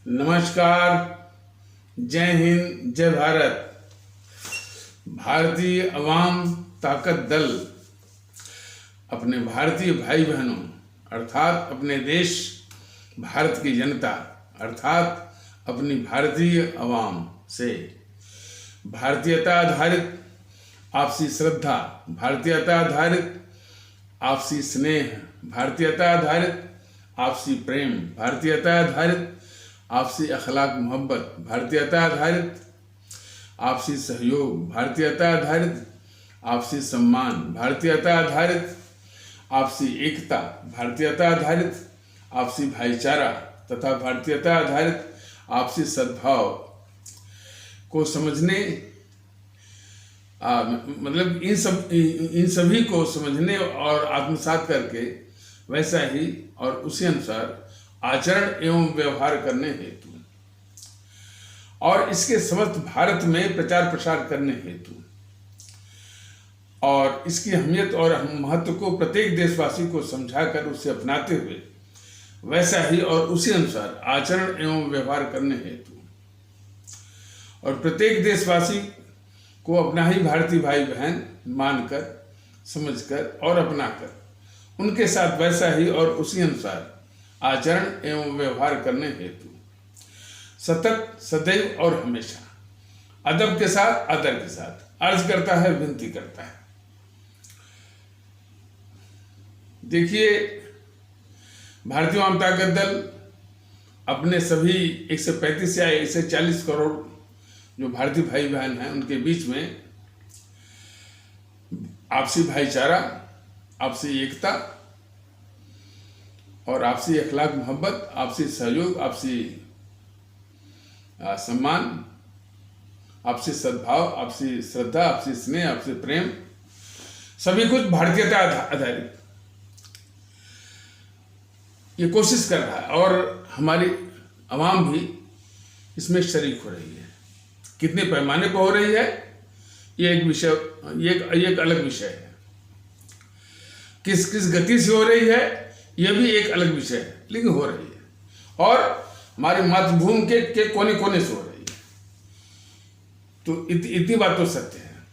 नमस्कार, जय हिंद, जय भारत। भारतीय अवाम ताकत दल अपने भारतीय भाई बहनों अर्थात अपने देश भारत की जनता अर्थात अपनी भारतीय अवाम से भारतीयता आधारित आपसी श्रद्धा, भारतीयता आधारित आपसी स्नेह, भारतीयता आधारित आपसी प्रेम, भारतीयता आधारित आपसी अखलाक मोहब्बत, भारतीयता आधारित आपसी सहयोग, भारतीयता आधारित आपसी सम्मान, भारतीयता आधारित आपसी एकता, भारतीयता आधारित आपसी भाईचारा तथा भारतीयता आधारित आपसी सद्भाव को समझने मतलब इन सभी को समझने और आत्मसात करके वैसा ही और उसी अनुसार आचरण एवं व्यवहार करने हेतु और इसके समस्त भारत में प्रचार प्रसार करने हेतु और इसकी अहमियत और महत्व को प्रत्येक देशवासी को समझाकर उसे अपनाते हुए वैसा ही और उसी अनुसार आचरण एवं व्यवहार करने हेतु और प्रत्येक देशवासी को अपना ही भारतीय भाई बहन मानकर, समझकर और अपनाकर उनके साथ वैसा ही और उसी अनुसार आचरण एवं व्यवहार करने हेतु सतत, सदैव और हमेशा अदब के साथ, आदर के साथ अर्ज करता है, विनती करता है। देखिए, भारतीय अवाम ताकत दल अपने सभी 135 या 140 करोड़ जो भारतीय भाई बहन हैं उनके बीच में आपसी भाईचारा, आपसी एकता और आपसी अखलाक मोहब्बत, आपसी सहयोग, आपसी सम्मान, आपसी सद्भाव, आपसी श्रद्धा, आपसी स्नेह, आपसी प्रेम, सभी कुछ भारतीयता आधारित ये कोशिश कर रहा है और हमारी आवाम भी इसमें शरीक हो रही है। कितने पैमाने पर हो रही है ये एक विषय, ये एक अलग विषय है। किस किस गति से हो रही है यह भी एक अलग विषय है, लेकिन हो रही है और हमारी मातृभूमि के कोने कोने से हो रही है। तो इतनी बात तो सत्य है।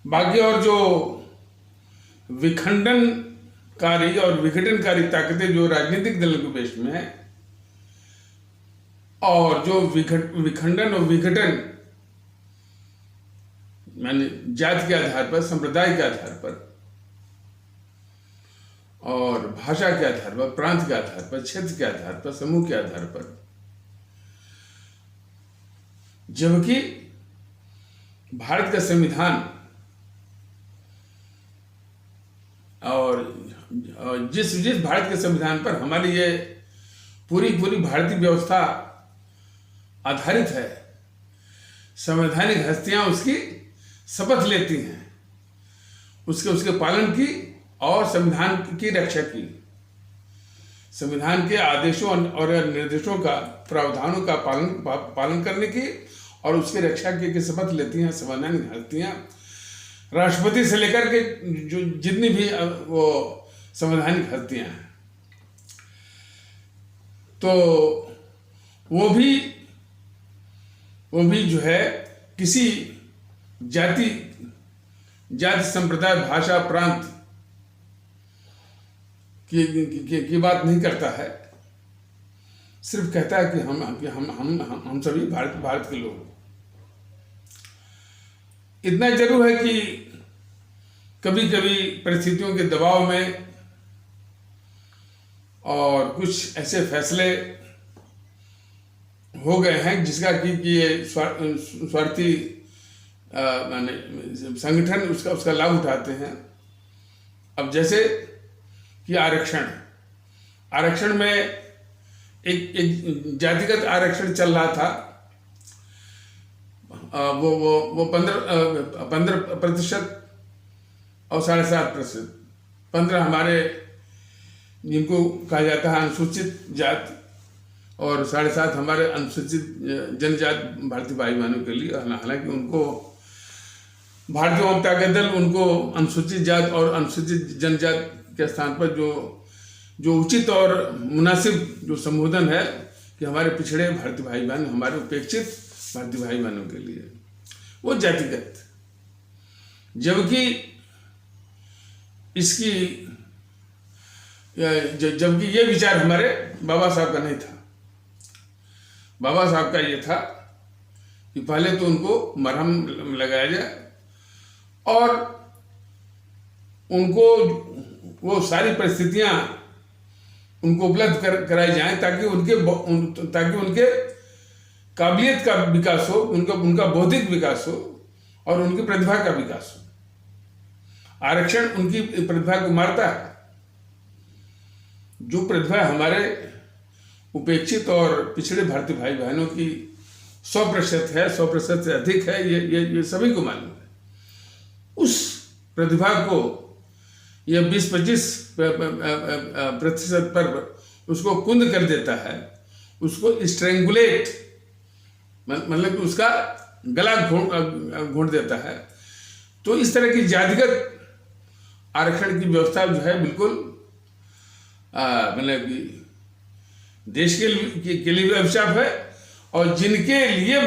बाकी और जो विखंडनकारी और विघटनकारी ताकतें जो राजनीतिक दलों के पेश में है और जो विखंडन और विघटन माने जाति के आधार पर, संप्रदाय के आधार पर और भाषा के आधार पर, प्रांत के आधार पर, क्षेत्र के आधार पर, समूह के आधार पर, जबकि भारत का संविधान और जिस भारत के संविधान पर हमारी ये पूरी भारतीय व्यवस्था आधारित है, संवैधानिक हस्तियां उसकी शपथ लेती हैं उसके पालन की और संविधान की रक्षा की, संविधान के आदेशों और निर्देशों का, प्रावधानों का पालन करने की और उसकी रक्षा की शपथ लेती हैं संवैधानिक हस्तियां, राष्ट्रपति से लेकर के जो जितनी भी वो संवैधानिक हस्तियां हैं। तो वो भी जो है किसी जाति संप्रदाय, भाषा, प्रांत की बात नहीं करता है, सिर्फ कहता है कि हम सभी भारत के लोग। इतना जरूर है कि कभी कभी परिस्थितियों के दबाव में और कुछ ऐसे फैसले हो गए हैं जिसका कि ये स्वार्थी माने संगठन उसका लाभ उठाते हैं। अब जैसे कि आरक्षण में एक जातिगत आरक्षण चल रहा था, वो 15% और 7.5%, 15 हमारे जिनको कहा जाता है अनुसूचित जाति और 7.5 हमारे अनुसूचित जनजाति भारतीय भाई बहनों के लिए। हालांकि उनको भारतीय अवाम ताकत दल उनको अनुसूचित जाति और अनुसूचित जनजाति के स्थान पर जो उचित और मुनासिब जो संबोधन है कि हमारे पिछड़े भारतीय भाई बहन, हमारे उपेक्षित भारतीय भाई बहनों के लिए वो जातिगत, जबकि इसकी जबकि ये विचार हमारे बाबा साहब का नहीं था। बाबा साहब का ये था कि पहले तो उनको मरहम लगाया जाए और उनको वो सारी परिस्थितियां उनको उपलब्ध कराई जाएं ताकि उनके काबिलियत का विकास हो, उनका बौद्धिक विकास हो और उनकी प्रतिभा का विकास हो। आरक्षण उनकी प्रतिभा को मारता है। जो प्रतिभा हमारे उपेक्षित और पिछड़े भारतीय भाई बहनों की 100% है, 100% से अधिक है, ये सभी को मालूम है। उस प्रतिभा को यह 20-25% पर उसको कुंद कर देता है, उसको स्ट्रेंगुलेट मतलब कि उसका गला घोंट देता है। तो इस तरह की जातिगत आरक्षण की व्यवस्था जो है बिल्कुल मतलब कि देश के लिए भी अभिशाप है और जिनके लिए ये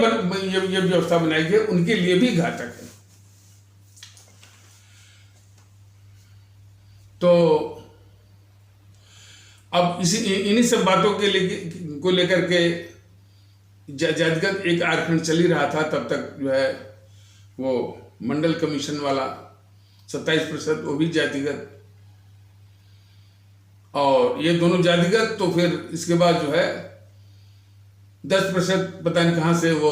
व्यवस्था बनाई गई उनके लिए भी घातक है। तो अब इन्हीं सब बातों को लेकर के जातिगत एक आरक्षण चल ही रहा था। तब तक जो है वो मंडल कमीशन वाला 27%, वो भी जातिगत, और ये दोनों जातिगत। तो फिर इसके बाद जो है 10% पता नहीं कहाँ से वो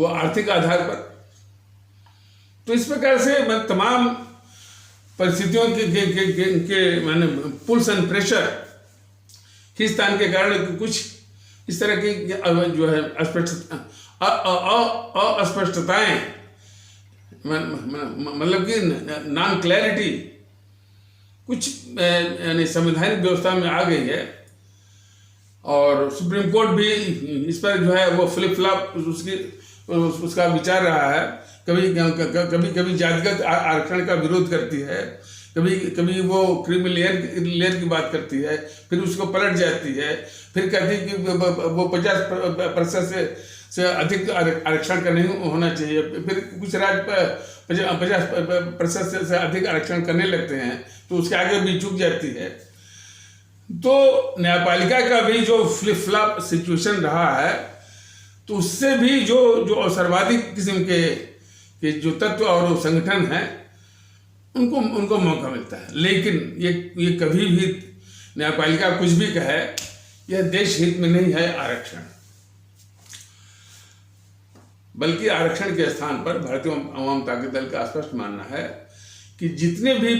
आर्थिक आधार पर। तो इस प्रकार से तमाम परिस्थितियों के माने पुल्स एंड प्रेशर खींचतान के कारण कुछ इस तरह की जो है अस्पष्टताएं, मतलब कि नॉन क्लैरिटी कुछ यानी संवैधानिक व्यवस्था में आ गई है। और सुप्रीम कोर्ट भी इस पर जो है वो फ्लिप फ्लॉप उसका विचार रहा है। कभी जातिगत आरक्षण का विरोध करती है, कभी वो क्रीमी लेयर की बात करती है, फिर उसको पलट जाती है, फिर कहती है कि वो 50% से अधिक आरक्षण का नहीं होना चाहिए, फिर कुछ राज्य 50% से अधिक आरक्षण करने लगते हैं तो उसके आगे भी झुक जाती है। तो न्यायपालिका का भी जो फ्लिप फ्लॉप सिचुएशन रहा है, तो उससे भी जो सर्वाधिक किस्म के जो तत्व और संगठन हैं उनको मौका मिलता है। लेकिन ये कभी भी न्यायपालिका कुछ भी कहे, यह देश हित में नहीं है आरक्षण। बल्कि आरक्षण के स्थान पर भारतीय आवाम ताकत दल का स्पष्ट मानना है कि जितने भी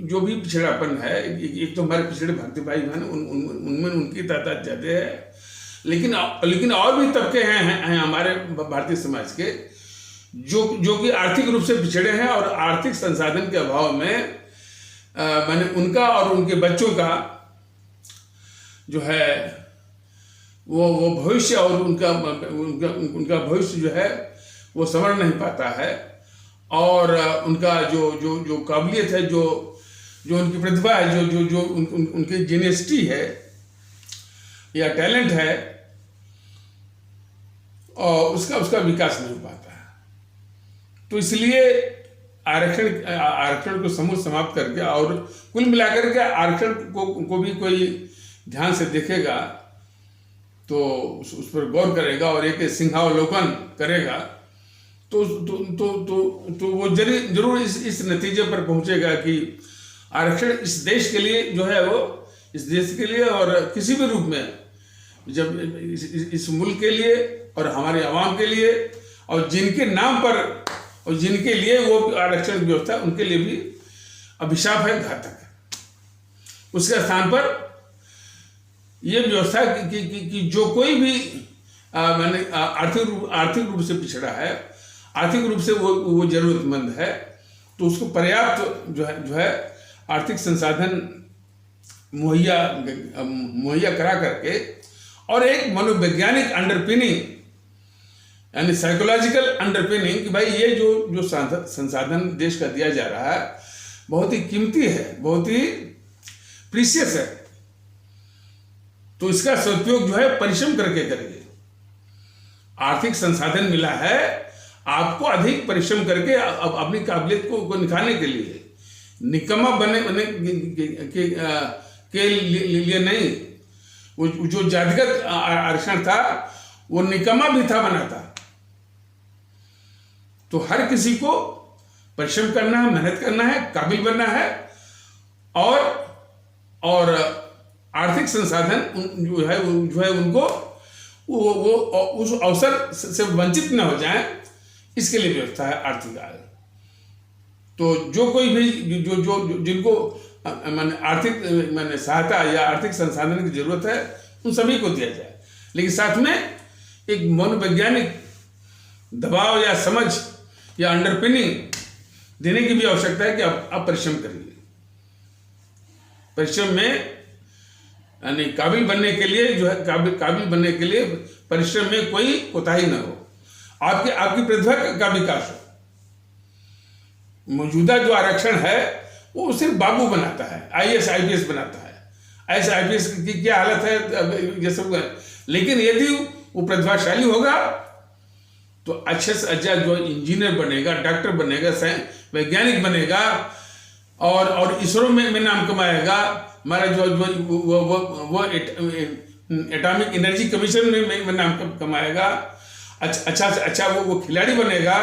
जो भी पिछड़ापन है, एक तो हमारे पिछड़े भारतीय भाई बहन उनमें उनकी तादाद ज्यादा है, लेकिन और भी तबके हैं हमारे भारतीय समाज के जो कि आर्थिक रूप से पिछड़े हैं और आर्थिक संसाधन के अभाव में मैंने उनका और उनके बच्चों का जो है वो भविष्य और उनका भविष्य जो है वो संवर नहीं पाता है। और उनका जो काबिलियत है, जो उनकी प्रतिभा है, जो उनकी जेनियसिटी है या टैलेंट है, और उसका विकास नहीं हो पाता है। तो इसलिए आरक्षण को समूल समाप्त करके और कुल मिलाकर के आरक्षण को भी कोई ध्यान से देखेगा तो उस पर गौर करेगा और एक सिंहावलोकन करेगा तो वो जरूर इस नतीजे पर पहुंचेगा कि आरक्षण इस देश के लिए जो है वो इस देश के लिए और किसी भी रूप में जब इस मुल्क के लिए और हमारे आवाम के लिए और जिनके नाम पर और जिनके लिए वो आरक्षण की व्यवस्था उनके लिए भी अभिशाप है, घातक है। उसके स्थान पर ये व्यवस्था कि जो कोई भी मैंने आर्थिक रूप से पिछड़ा है, आर्थिक रूप से वो जरूरतमंद है, तो उसको पर्याप्त जो है आर्थिक संसाधन मुहैया करा करके और एक मनोवैज्ञानिक अंडरपिनिंग यानी साइकोलॉजिकल अंडरपिनिंग कि भाई ये जो संसाधन देश का दिया जा रहा है बहुत ही कीमती है, बहुत ही प्रीशियस है, तो इसका सदुपयोग जो है परिश्रम करके करिए। आर्थिक संसाधन मिला है, आपको अधिक परिश्रम करके अपनी काबिलियत को निखारने के लिए, निकम्मा बनने के लिए नहीं। वो जो जातिगत आरक्षण था वो निकम्मा भी था, बना था। तो हर किसी को परिश्रम करना है, मेहनत करना है, काबिल बनना है, और आर्थिक संसाधन जो है उनको वो उस अवसर से वंचित न हो जाए, इसके लिए व्यवस्था है आर्थिक आय। तो जो कोई भी जो जिनको माने आर्थिक माने सहायता या आर्थिक संसाधन की जरूरत है, उन सभी को दिया जाए, लेकिन साथ में एक मनोवैज्ञानिक दबाव या समझ या अंडरपिनिंग देने की भी आवश्यकता है कि आप परिश्रम करिए। परिश्रम में यानी काबिल बनने के लिए जो है काबिल बनने के लिए परिश्रम में कोई कोताही न हो, आपकी प्रतिभा का विकास हो। मौजूदा जो आरक्षण है वो सिर्फ बाबू बनाता है, IAS IPS बनाता है। ऐसे IPS की क्या हालत है ये सब, लेकिन यदि वो प्रतिभाशाली होगा तो अच्छे से अच्छा जो इंजीनियर बनेगा, डॉक्टर बनेगा, वैज्ञानिक बनेगा, और इसरो में नाम कमाएगा। हमारा वो एटॉमिक एनर्जी कमीशन में नाम कमाएगा। अच्छा से अच्छा वो खिलाड़ी बनेगा,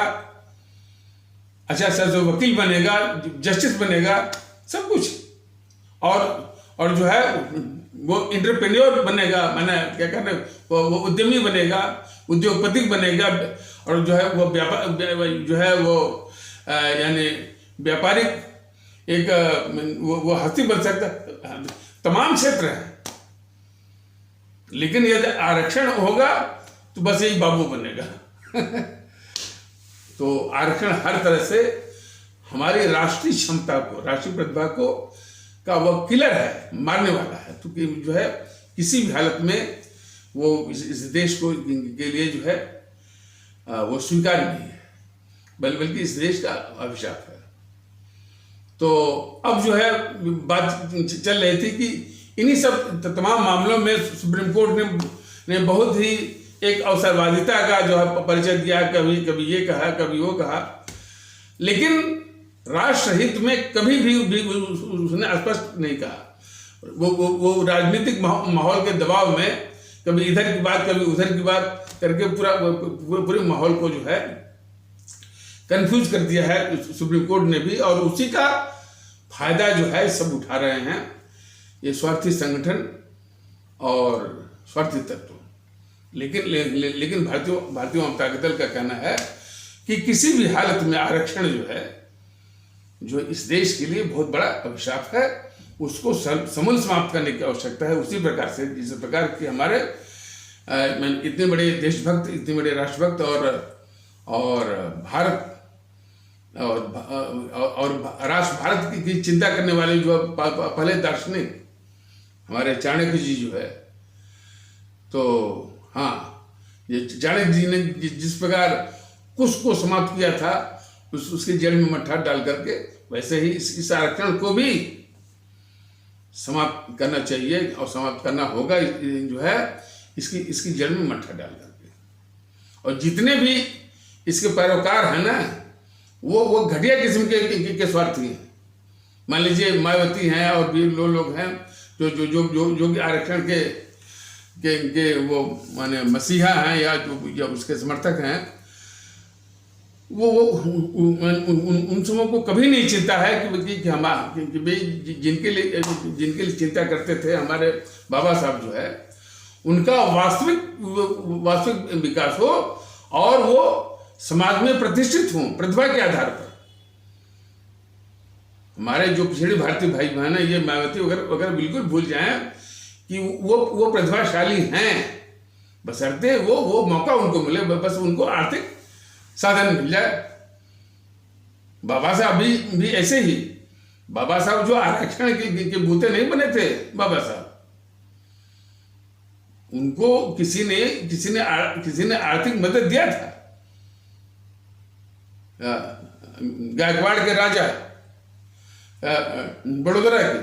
अच्छा से जो वकील बनेगा, जस्टिस बनेगा, सब कुछ। और जो है वो इंटरप्रेन्योर बनेगा, माने क्या कहना, वो उद्यमी बनेगा, उद्योगपति बनेगा, और जो है वो व्यापार जो है वो यानी व्यापारिक एक वो हस्ती बन सकता। तमाम क्षेत्र है, लेकिन यदि आरक्षण होगा तो बस यही बाबू बनेगा। तो आरक्षण हर तरह से हमारी राष्ट्रीय क्षमता को, राष्ट्रीय प्रतिभा को का वो किलर है, मारने वाला है। तो जो है किसी भी हालत में वो इस देश को के लिए जो है वो स्वीकार नहीं है, बल्कि इस देश का अभिशाप है। तो अब जो है बात चल रही थी कि इन्हीं सब तमाम मामलों में सुप्रीम कोर्ट ने बहुत ही एक अवसरवादिता का जो है परिचय दिया, कभी ये कहा, कभी वो कहा, लेकिन राष्ट्र हित में कभी भी उसने स्पष्ट नहीं कहा। वो राजनीतिक माहौल के दबाव में कभी इधर की बात, कभी उधर की बात करके पूरे माहौल को जो है कंफ्यूज कर दिया है सुप्रीम कोर्ट ने भी, और उसी का फायदा जो है सब उठा रहे हैं ये स्वार्थी संगठन और स्वार्थी तत्व। लेकिन भारतीय जनता दल का कहना है कि किसी भी हालत में आरक्षण जो है, जो इस देश के लिए बहुत बड़ा अभिशाप है, उसको समूल समाप्त करने की आवश्यकता है। उसी प्रकार से जिस प्रकार के हमारे इतने बड़े देशभक्त, इतने बड़े राष्ट्रभक्त और भारत और राष्ट्र भारत की चिंता करने वाले जो पहले दार्शनिक हमारे चाणक्य जी जो है, तो हाँ, ये चाणक्य जी ने जिस प्रकार कुश को समाप्त किया था उसकी जड़ में मट्ठा डाल करके, वैसे ही इस आरक्षण को भी समाप्त करना चाहिए और समाप्त करना होगा जो है इसकी जड़ में मट्ठा डाल करके। और जितने भी इसके पैरोकार हैं ना, वो घटिया किस्म के स्वार्थी हैं। मान लीजिए मायावती हैं और भी लोग हैं जो आरक्षण के वो माने मसीहा हैं या जो उसके समर्थक हैं, वो उन सबों को कभी नहीं चिंता है कि हम जिनके लिए चिंता करते थे हमारे बाबा साहब जो है, उनका वास्तविक विकास हो और वो समाज में प्रतिष्ठित हों प्रतिभा के आधार पर। हमारे जो पिछड़े भारतीय भाई बहन है, ये मायावती वगैरह बिल्कुल भूल जाएं कि वो प्रतिभाशाली हैं, बशर्ते वो मौका उनको मिले, बस उनको आर्थिक साधन मिल जाए। बाबा साहब भी ऐसे ही, बाबा साहब जो आरक्षण के बूते नहीं बने थे, बाबा साहब उनको किसी ने आर्थिक मदद दिया था। गायकवाड़ के राजा बड़ोदरा के,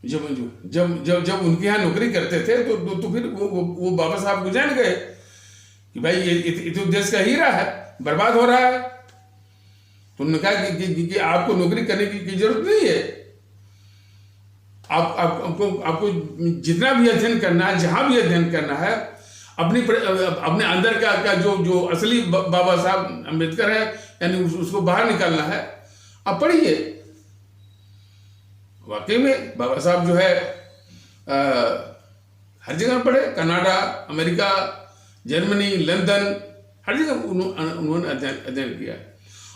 जब जब जब जब उनके यहाँ नौकरी करते थे तो फिर वो बाबा साहब को जान गए कि भाई ये तो देश का हीरा है, बर्बाद हो रहा है। तो उन्होंने कहा कि आपको नौकरी करने की जरूरत नहीं है। आपको जितना भी अध्ययन करना है, जहां भी अध्ययन करना है, अपने अंदर का जो असली बाबा साहब अम्बेडकर है, यानी उसको बाहर निकालना है। आप पढ़िए। वाकई में बाबा साहब जो है हर जगह पढ़े, कनाडा, अमेरिका, जर्मनी, लंदन, हर जगह उन्होंने अध्ययन किया।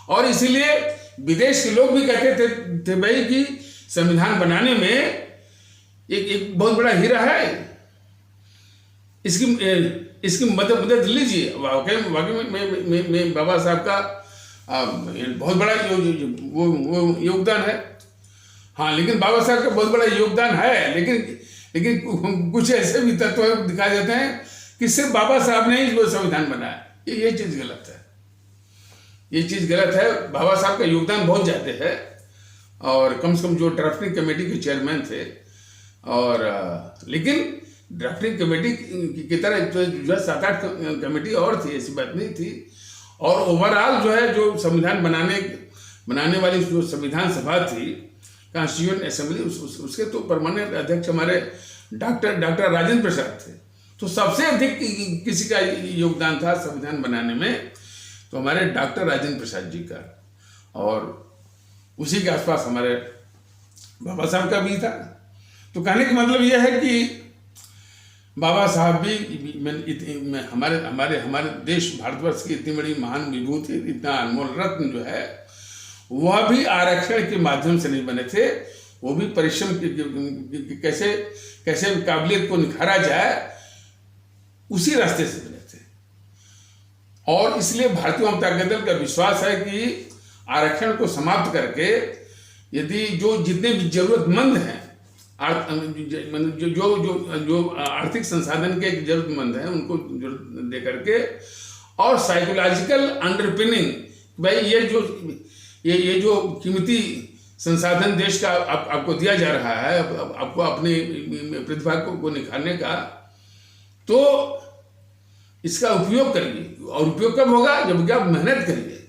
और इसीलिए विदेश के लोग भी कहते थे भाई कि संविधान बनाने में एक बहुत बड़ा हीरा है, इसकी मदद लीजिए। वाकई में बाबा साहब का बहुत बड़ा वो योगदान है। हाँ, लेकिन बाबा साहब का बहुत बड़ा योगदान है, लेकिन कुछ ऐसे भी तत्व दिखाई देते हैं कि सिर्फ बाबा साहब ने ही संविधान बनाया। ये चीज गलत है, ये चीज गलत है। बाबा साहब का योगदान बहुत ज्यादा है। और कम से कम जो ड्राफ्टिंग कमेटी के चेयरमैन थे, और लेकिन ड्राफ्टिंग कमेटी की तरह जो 7-8 कमेटी और थी, ऐसी बात नहीं थी। और ओवरऑल जो है, जो संविधान बनाने वाली जो संविधान सभा थी, कॉन्स्टिट्यूएंट असेंबली, उसके तो परमानेंट अध्यक्ष हमारे डॉक्टर राजेंद्र प्रसाद थे। तो सबसे अधिक किसी का योगदान था संविधान बनाने में, तो हमारे डॉक्टर राजेंद्र प्रसाद जी का। और उसी के आसपास हमारे बाबा साहब का भी था। तो कहने का मतलब यह है कि बाबा साहब भी हमारे देश भारतवर्ष की इतनी बड़ी महान विभूति, इतना अनमोल रत्न जो है, वह भी आरक्षण के माध्यम से नहीं बने थे। वो भी परिश्रम कैसे काबिलियत को निखारा जाए, उसी रास्ते से बने थे। और इसलिए भारतीय जनता दल का विश्वास है कि आरक्षण को समाप्त करके, यदि जो जितने भी जरूरतमंद हैं, जो आर्थिक संसाधन के जरूरतमंद हैं, उनको जरूरत दे करके, और साइकोलॉजिकल अंडरपिनिंग, भाई ये जो कीमती संसाधन देश का आपको दिया जा रहा है, आपको अपनी प्रतिभा को निखारने का, तो इसका उपयोग करिए। और उपयोग कब होगा? जब आप मेहनत करिए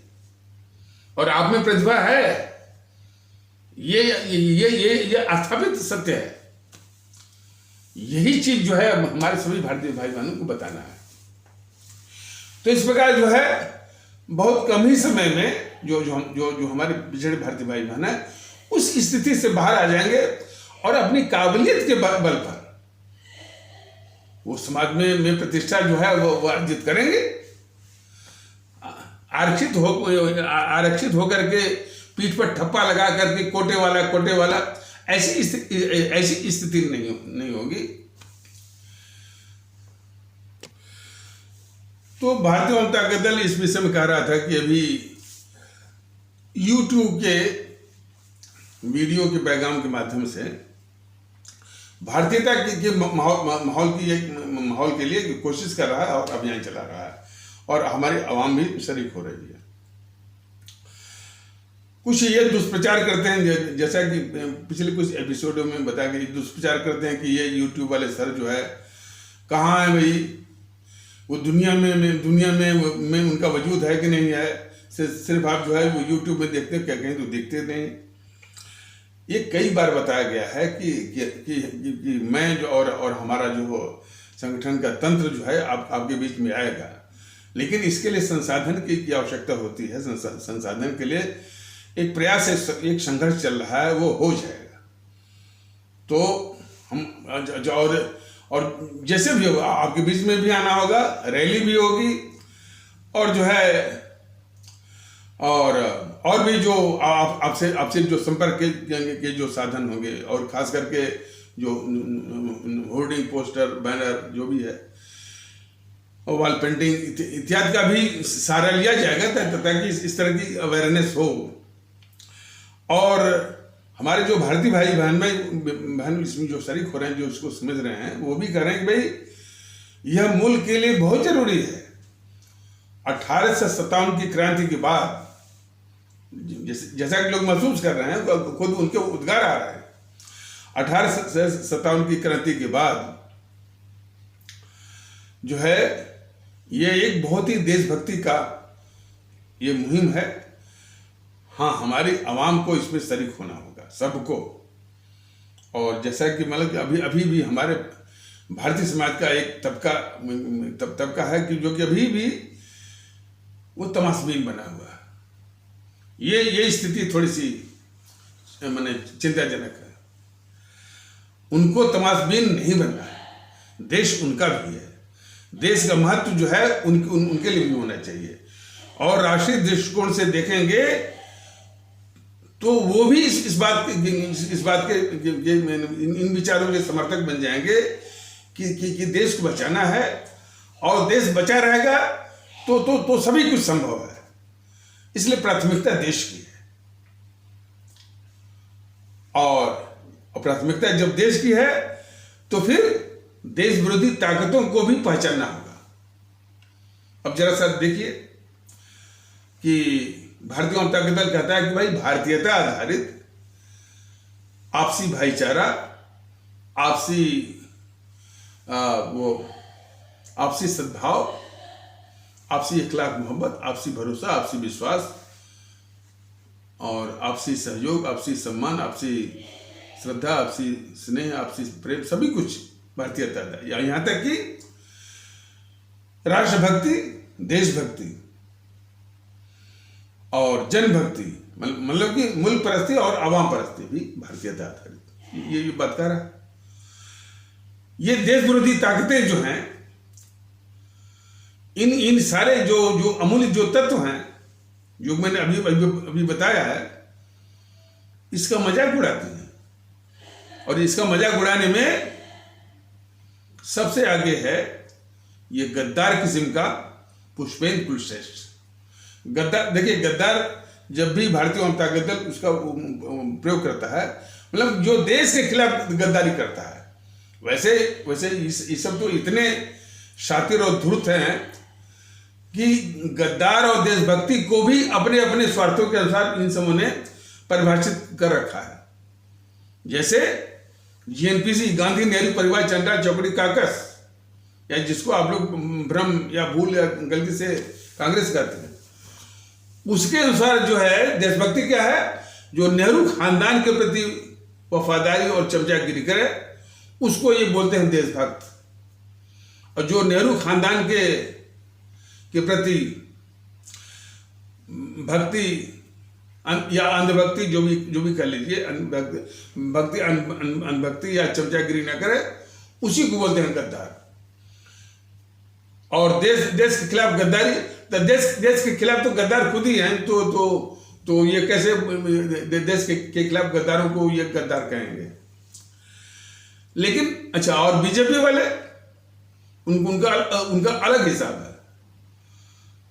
और आप में प्रतिभा है। ये स्थापित सत्य है। यही चीज जो है हमारे सभी भारतीय भाई बहनों को बताना है। तो इस प्रकार जो है बहुत कम ही समय में जो हमारे पिछड़े भारतीय भाई बहन है, उस स्थिति से बाहर आ जाएंगे और अपनी काबिलियत के बल पर वो समाज में प्रतिष्ठा जो है वो अर्जित करेंगे। आरक्षित होकर के पीठ पर ठप्पा लगा करके कोटे वाला ऐसी स्थिति नहीं होगी। तो भारतीय जनता दल इस विषय में कह रहा था कि अभी YouTube के वीडियो के पैगाम के माध्यम से भारतीयता के माहौल के लिए कोशिश कर रहा है और अभियान चला रहा है, और हमारी आवाम भी शरीक हो रही है। कुछ ये दुष्प्रचार करते हैं, जैसा कि पिछले कुछ एपिसोडों में बताया कि दुष्प्रचार करते हैं कि ये YouTube वाले सर जो है कहाँ है भाई, वो दुनिया में उनका वजूद है कि नहीं है, सिर्फ आप जो है वो YouTube में देखते हैं, क्या कहीं तो देखते नहीं। ये कई बार बताया गया है कि मैं जो और हमारा जो संगठन का तंत्र जो है आपके बीच में आएगा, लेकिन इसके लिए संसाधन की आवश्यकता होती है। संसाधन के लिए एक प्रयास, एक संघर्ष चल रहा है, वो हो जाएगा। तो हम और जैसे भी होगा आपके बीच में भी आना होगा, रैली भी होगी, और जो है और भी जो आपसे जो संपर्क के जो साधन होंगे, और खास करके जो होर्डिंग, पोस्टर, बैनर जो भी है, और वॉल पेंटिंग इत्यादि का भी सहारा लिया जाएगा ताकि इस तरह की अवेयरनेस हो। और हमारे जो भारतीय भाई बहन इसमें जो शरीक हो रहे हैं, जो इसको समझ रहे हैं, वो भी कह रहे हैं कि भाई यह मुल्क के लिए बहुत जरूरी है। 1857 की क्रांति के बाद जैसा कि लोग महसूस कर रहे हैं, खुद उनके उद्गार आ रहे हैं, 1857 की क्रांति के बाद जो है ये एक बहुत ही देशभक्ति का ये मुहिम है। हाँ, हमारी आवाम को इसमें शरीक होना होगा, सबको। और जैसा कि मतलब कि अभी भी हमारे भारतीय समाज का एक तबका है कि जो कि अभी भी वो तमाशबीन बना हुआ है। ये स्थिति थोड़ी सी माने चिंताजनक है। उनको तमाशबीन नहीं बनना है, देश उनका भी है। देश का महत्व जो है उनके लिए भी होना चाहिए। और राष्ट्रीय दृष्टिकोण से देखेंगे तो वो भी इस बात के इन विचारों के समर्थक बन जाएंगे कि देश को बचाना है, और देश बचा रहेगा तो सभी कुछ संभव है। इसलिए प्राथमिकता देश की है, और प्राथमिकता जब देश की है तो फिर देश विरोधी ताकतों को भी पहचानना होगा। अब जरा सा देखिए कि भारतीय जनता दल कहता है कि भाई भारतीयता आधारित आपसी भाईचारा, आपसी सद्भाव, आपसी इखलाक मोहब्बत, आपसी भरोसा, आपसी विश्वास और आपसी सहयोग, आपसी सम्मान, आपसी श्रद्धा, आपसी स्नेह, आपसी प्रेम, सभी कुछ भारतीयता है। यहाँ तक कि राष्ट्रभक्ति, देशभक्ति और जनभक्ति, मतलब कि मुल्क परस्ती और आवाम परस्ती भी भारतीयता आधारित। ये बात कर रहा है। ये देश विरोधी ताकतें जो हैं, इन सारे जो अमूल्य जो तत्व हैं, जो मैंने अभी बताया है, इसका मजाक उड़ाती हैं। और इसका मजाक उड़ाने में सबसे आगे है ये गद्दार किस्म का पुष्पेंद्र कुलश्रेष्ठ। गद्दार, देखिए गद्दार जब भी भारतीय जनता दल उसका प्रयोग करता है, मतलब जो देश के खिलाफ गद्दारी करता है। वैसे ये सब तो इतने शातिर और धूर्त हैं कि गद्दार और देशभक्ति को भी अपने अपने स्वार्थों के अनुसार इन समूह ने परिभाषित कर रखा है। जैसे जीएनपीसी, गांधी नेहरू परिवार चंद्रा चौकड़ी काकस, या जिसको आप लोग भ्रम या भूल या गलती से कांग्रेस कहते हैं, उसके अनुसार जो है देशभक्ति क्या है, जो नेहरू खानदान के प्रति वफादारी और चमचागिरी करे उसको ये बोलते हैं देशभक्त। और जो नेहरू खानदान के प्रति भक्ति या अंधभक्ति, जो भी कर लीजिए, भक्ति अंधभक्ति या चमचागिरी ना करे, उसी को बोलते हैं गद्दार। और देश के खिलाफ गद्दारी, तो देश के खिलाफ तो गद्दार खुद ही हैं, तो ये कैसे देश के खिलाफ गद्दारों को ये गद्दार कहेंगे। लेकिन अच्छा, और बीजेपी वाले उनका अलग हिसाब है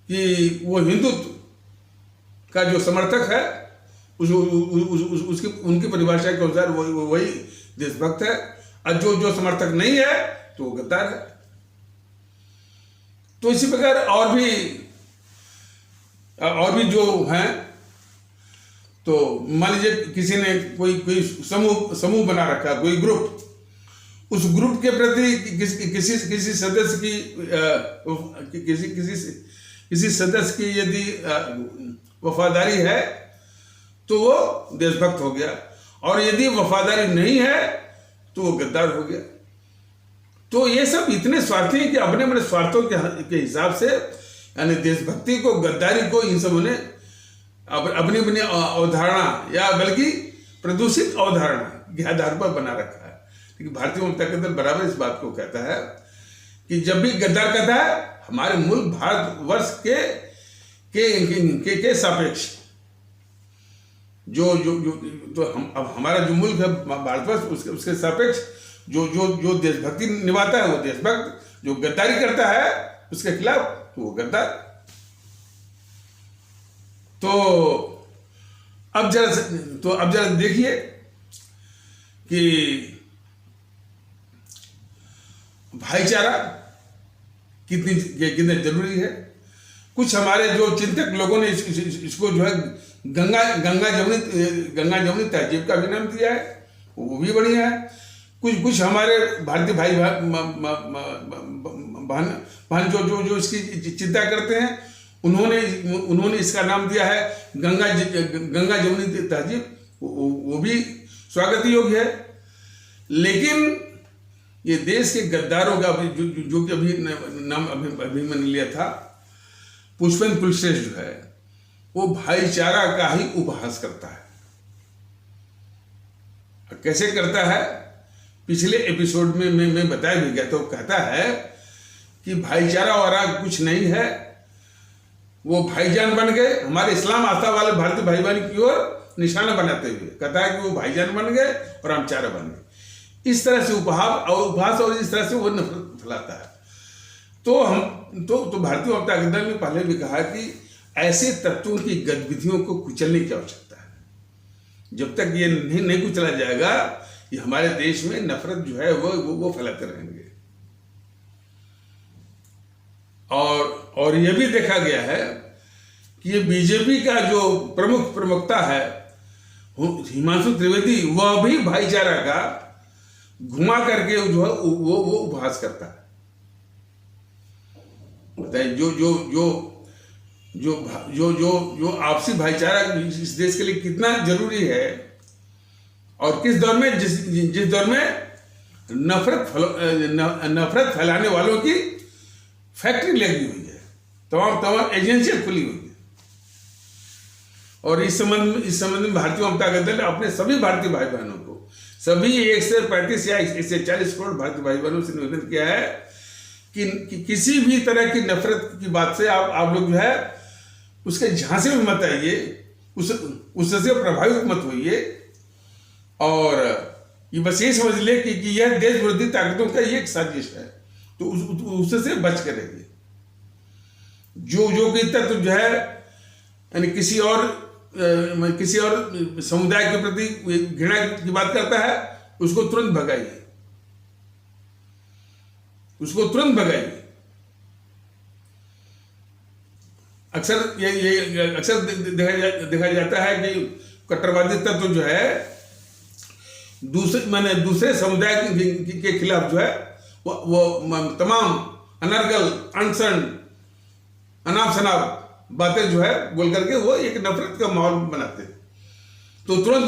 कि वो हिंदुत्व का जो समर्थक है उसकी उनकी परिभाषा के अनुसार वही देशभक्त है, और जो समर्थक नहीं है तो वो गद्दार है। तो इसी प्रकार और भी जो हैं, तो मान लीजिए किसी ने कोई समूह बना रखा, कोई ग्रुप, उस ग्रुप के प्रति किसी सदस्य की यदि वफादारी है तो वो देशभक्त हो गया, और यदि वफादारी नहीं है तो वो गद्दार हो गया। तो ये सब इतने स्वार्थी हैं कि अपने अपने स्वार्थों के हिसाब से, यानी देशभक्ति को, गद्दारी को, इन सबों ने अपनी अपनी अवधारणा या बल्कि प्रदूषित अवधारणा के आधार पर बना रखा है। लेकिन भारतीय जनता दल बराबर इस बात को कहता है कि जब भी गद्दार कहता है हमारे मुल्क भारतवर्ष के सापेक्ष जो तो अब हमारा जो मुल्क है भारतवर्ष, उसके सापेक्ष जो देशभक्ति निभाता है वो देशभक्त, जो गद्दारी करता है उसके खिलाफ तो वो गद्दार। तो अब जरा देखिए कि भाईचारा कितने जरूरी है। कुछ हमारे जो चिंतक लोगों ने इसको जो है गंगा जमुनी तहजीब का भी नाम दिया है, वो भी बढ़िया है। कुछ कुछ हमारे भारतीय भाई बहन जो इसकी चिंता करते हैं, उन्होंने इसका नाम दिया है गंगा जमुनी तहजीब। वो भी स्वागत योग्य है। लेकिन ये देश के गद्दारों का जो कि अभी नाम अभी मैंने लिया था, पुष्पेंद्र कुलश्रेष्ठ जो है, वो भाईचारा का ही उपहास करता है। कैसे करता है? पिछले एपिसोड में मैं बताया भी गया। तो कहता है कि भाईचारा और कुछ नहीं है, वो भाईजान बन गए। हमारे इस्लाम आस्था वाले भारतीय भाई बहन की ओर निशाना बनाते हुए कहता है कि वो भाईजान बन गए और हम चारा बन गए। इस तरह से उपहास और इस तरह से वो नफरत फैलाता है। तो हम तो भारतीय वार्ता दल ने पहले भी कहा कि ऐसे तत्वों की गतिविधियों को कुचलने की आवश्यकता है। जब तक ये नहीं कुचला जाएगा, ये हमारे देश में नफरत जो है वो फैलाते रहेंगे। और ये भी देखा गया है कि ये बीजेपी का जो प्रमुखता है हिमांशु त्रिवेदी, वह भी भाईचारा का घुमा करके जो है वो उपहास करता है। बताइए, जो आपसी भाईचारा इस देश के लिए कितना जरूरी है, और किस दौर में जिस दौर में नफरत फैलाने वालों की फैक्ट्री लगी हुई है, तमाम एजेंसियां खुली हुई है। और इस संबंध में भारतीय जनता दल अपने सभी भारतीय भाई बहनों को, सभी 135 या 140 करोड़ भारतीय भाई बहनों से निवेदन किया है कि किसी भी तरह की नफरत की बात से आप लोग जो है उसके झांसे में मत आइए, उससे प्रभावित मत होइए, और ये बस ये समझ ले कि यह देश विरोधी ताकतों का ये एक साजिश है, तो उससे बच कर रहिए। जो कि तत्व जो है यानी किसी और समुदाय के प्रति घृणा की बात करता है, उसको तुरंत भगाइए, उसको तुरंत भगाइए। अक्सर देखा जाता है कि कट्टरवादी तत्व जो है दूसरे समुदाय के खिलाफ जो है वो तमाम अनर्गल अनसन अनाप शनाप बातें जो है बोल करके वो एक नफरत का माहौल बनाते हैं। तो तुरंत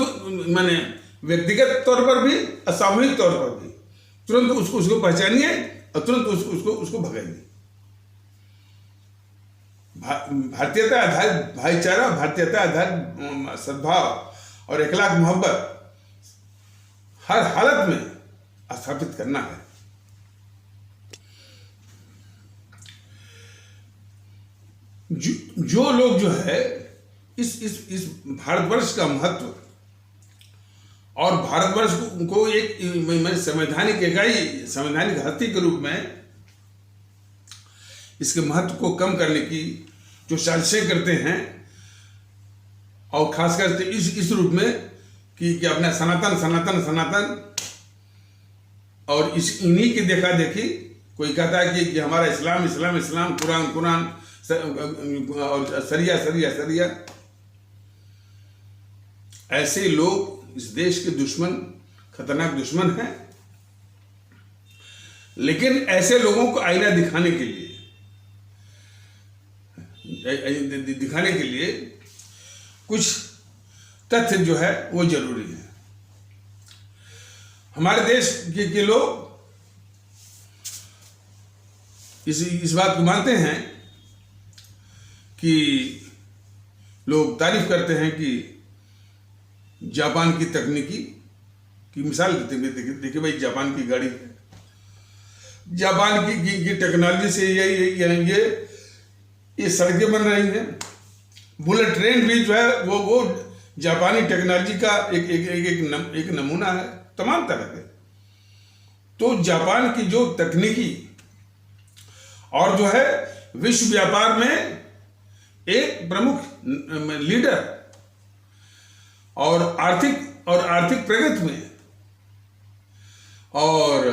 व्यक्तिगत तौर पर भी और सामूहिक तौर पर भी तुरंत उसको पहचानिए और तुरंत उसको भगाइए। भारतीयता आधारित भाईचारा, भारतीयता आधारित सद्भाव और इखलाक मोहब्बत हर हालत में स्थापित करना है। जो लोग जो है इस भारतवर्ष का महत्व और भारतवर्ष को एक संवैधानिक इकाई, संवैधानिक हस्ती के रूप में इसके महत्व को कम करने की जो साजिशें करते हैं, और खासकर इस रूप में कि अपना सनातन और इन्हीं की देखा देखी, कोई कहता है कि हमारा इस्लाम, कुरान और सरिया। ऐसे लोग इस देश के दुश्मन, खतरनाक दुश्मन हैं। लेकिन ऐसे लोगों को आईना दिखाने के लिए कुछ तथ्य जो है वो जरूरी है। हमारे देश के लोग इस बात को मानते हैं कि लोग तारीफ करते हैं कि जापान की तकनीकी की मिसाल देते हुए देखिए भाई, जापान की गाड़ी है, जापान की टेक्नोलॉजी से ये सड़कें बन रही हैं। बुलेट ट्रेन भी जो है वो जापानी टेक्नोलॉजी का एक नमूना है, तमाम तरह के। तो जापान की जो तकनीकी और जो है विश्व व्यापार में एक प्रमुख लीडर और आर्थिक प्रगति में और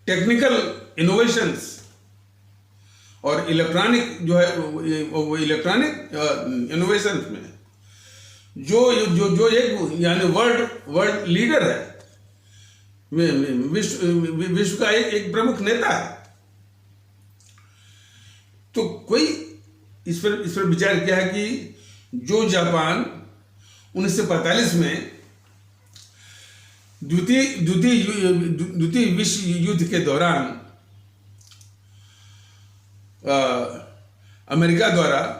टेक्निकल इनोवेशंस और इलेक्ट्रॉनिक जो है वो इलेक्ट्रॉनिक इनोवेशंस में जो जो जो एक यानी वर्ल्ड लीडर है, विश्व का एक प्रमुख नेता है। तो कोई इस पर विचार किया है कि जो जापान 1945 में द्वितीय विश्व युद्ध के दौरान अमेरिका द्वारा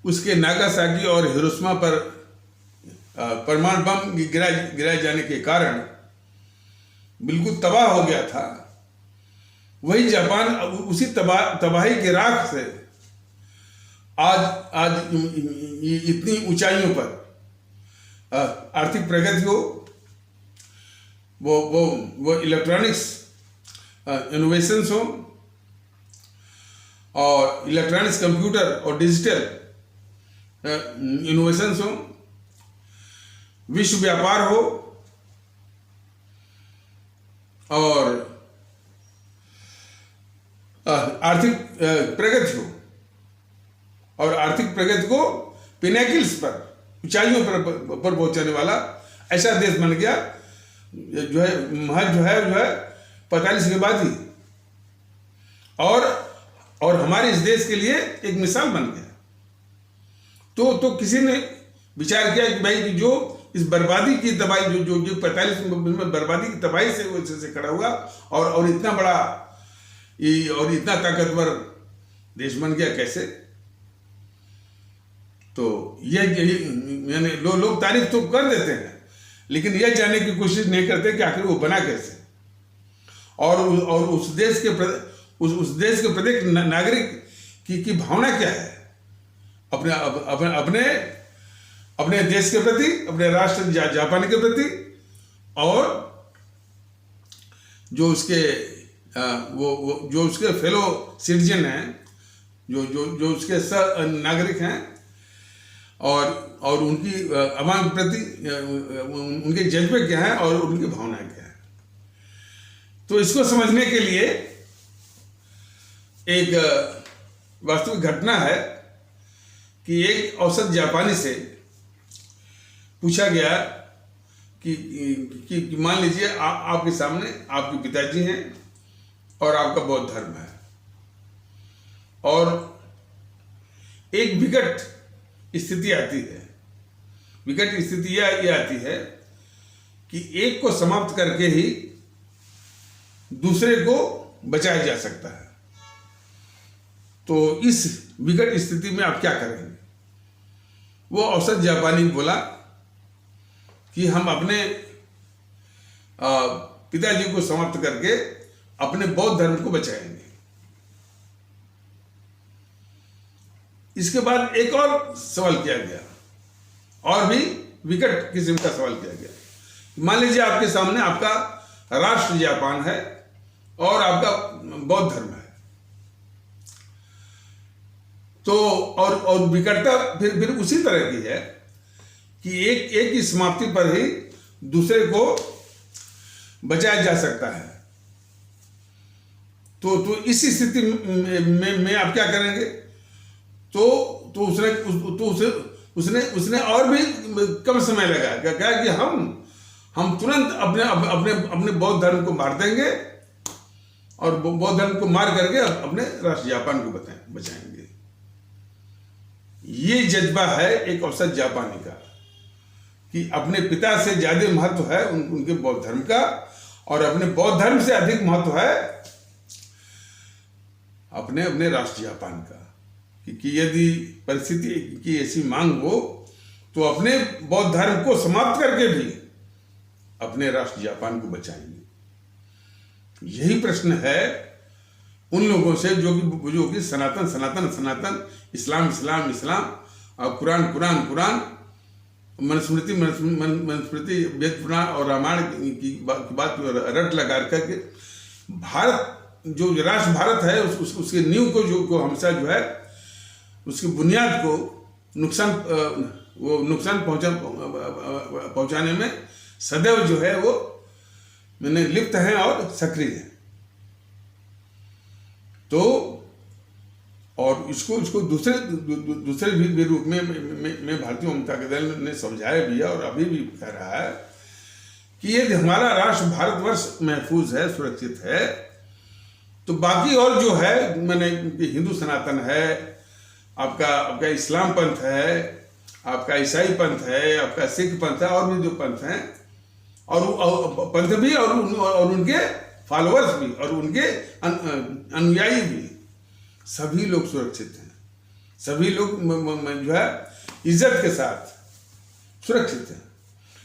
उसके नागासाकी और हिरोशिमा पर परमाणु बम गिराए जाने के कारण बिल्कुल तबाह हो गया था, वही जापान उसी तबाही के राख से आज इतनी ऊंचाइयों पर आर्थिक प्रगति हो, वो इलेक्ट्रॉनिक्स इनोवेशंस हो और इलेक्ट्रॉनिक्स कंप्यूटर और डिजिटल इनोवेशंस हो, विश्व व्यापार हो और आर्थिक प्रगति हो, और आर्थिक प्रगति को पिनेकल्स पर, ऊंचाइयों पर पहुंचाने वाला ऐसा देश बन गया जो है महज जो है 45 के बाद ही, और हमारे इस देश के लिए एक मिसाल बन गया। तो किसी ने विचार किया कि भाई कि जो इस बर्बादी की तबाही जो 45 में बर्बादी की तबाही से खड़ा हुआ और इतना बड़ा और इतना ताकतवर देश बन गया कैसे। तो यानी लोग तारीफ तो कर देते हैं, लेकिन यह जानने की कोशिश नहीं करते कि आखिर वो बना कैसे, और उस देश के प्रत्येक नागरिक की भावना क्या है अपने देश के प्रति, अपने राष्ट्र जापान के प्रति, और जो उसके जो उसके फेलो सिटीजन हैं, जो उसके नागरिक हैं, और उनकी आवाम के प्रति उनके जज्बे क्या हैं और उनकी भावना क्या है। तो इसको समझने के लिए एक वास्तविक घटना है कि एक औसत जापानी से पूछा गया कि मान लीजिए आपके सामने आपके पिताजी हैं और आपका बौद्ध धर्म है, और एक विकट स्थिति आती है। विकट स्थिति यह आती है कि एक को समाप्त करके ही दूसरे को बचाया जा सकता है। तो इस विकट स्थिति में आप क्या करेंगे? वो औसत जापानी बोला कि हम अपने पिताजी को समाप्त करके अपने बौद्ध धर्म को बचाएंगे। इसके बाद एक और सवाल किया गया, और भी विकट किस्म का सवाल किया गया। मान लीजिए आपके सामने आपका राष्ट्र जापान है और आपका बौद्ध धर्म है, तो और विकटता फिर उसी तरह की है कि एक की समाप्ति पर ही दूसरे को बचाया जा सकता है। तो इस स्थिति में आप क्या करेंगे? तो उसने और भी कम समय लगा, कहा कि हम तुरंत अपने बौद्ध धर्म को मार देंगे और बौद्ध धर्म को मार करके अपने राष्ट्र जापान को बचाएंगे। ये जज्बा है एक औसत जापानी का कि अपने पिता से ज्यादा महत्व है उनके बौद्ध धर्म का, और अपने बौद्ध धर्म से अधिक महत्व है अपने राष्ट्र जापान का। कि यदि परिस्थिति की ऐसी मांग हो तो अपने बौद्ध धर्म को समाप्त करके भी अपने राष्ट्र जापान को बचाएंगे। यही प्रश्न है उन लोगों से जो कि सनातन इस्लाम और कुरान मनुस्मृति वेद पुराण और रामायण की बात रट लगा करके भारत जो राष्ट्र भारत है उसके नींव को हमेशा जो है उसकी बुनियाद को नुकसान पहुंचाने में सदैव जो है वो मैंने लिप्त हैं और सक्रिय हैं। तो और इसको इसको दूसरे भी रूप में भारतीय जनता दल ने समझाया भी है और अभी भी कह रहा है कि यदि हमारा राष्ट्र भारतवर्ष महफूज है, सुरक्षित है, तो बाकी और जो है मैंने हिंदू सनातन है, आपका इस्लाम पंथ है, आपका ईसाई पंथ है, आपका सिख पंथ है, और भी जो पंथ हैं, और पंथ भी और उनके फॉलोअर्स भी और उनके अनुयायी भी, सभी लोग सुरक्षित हैं, सभी लोग जो है इज्जत के साथ सुरक्षित हैं।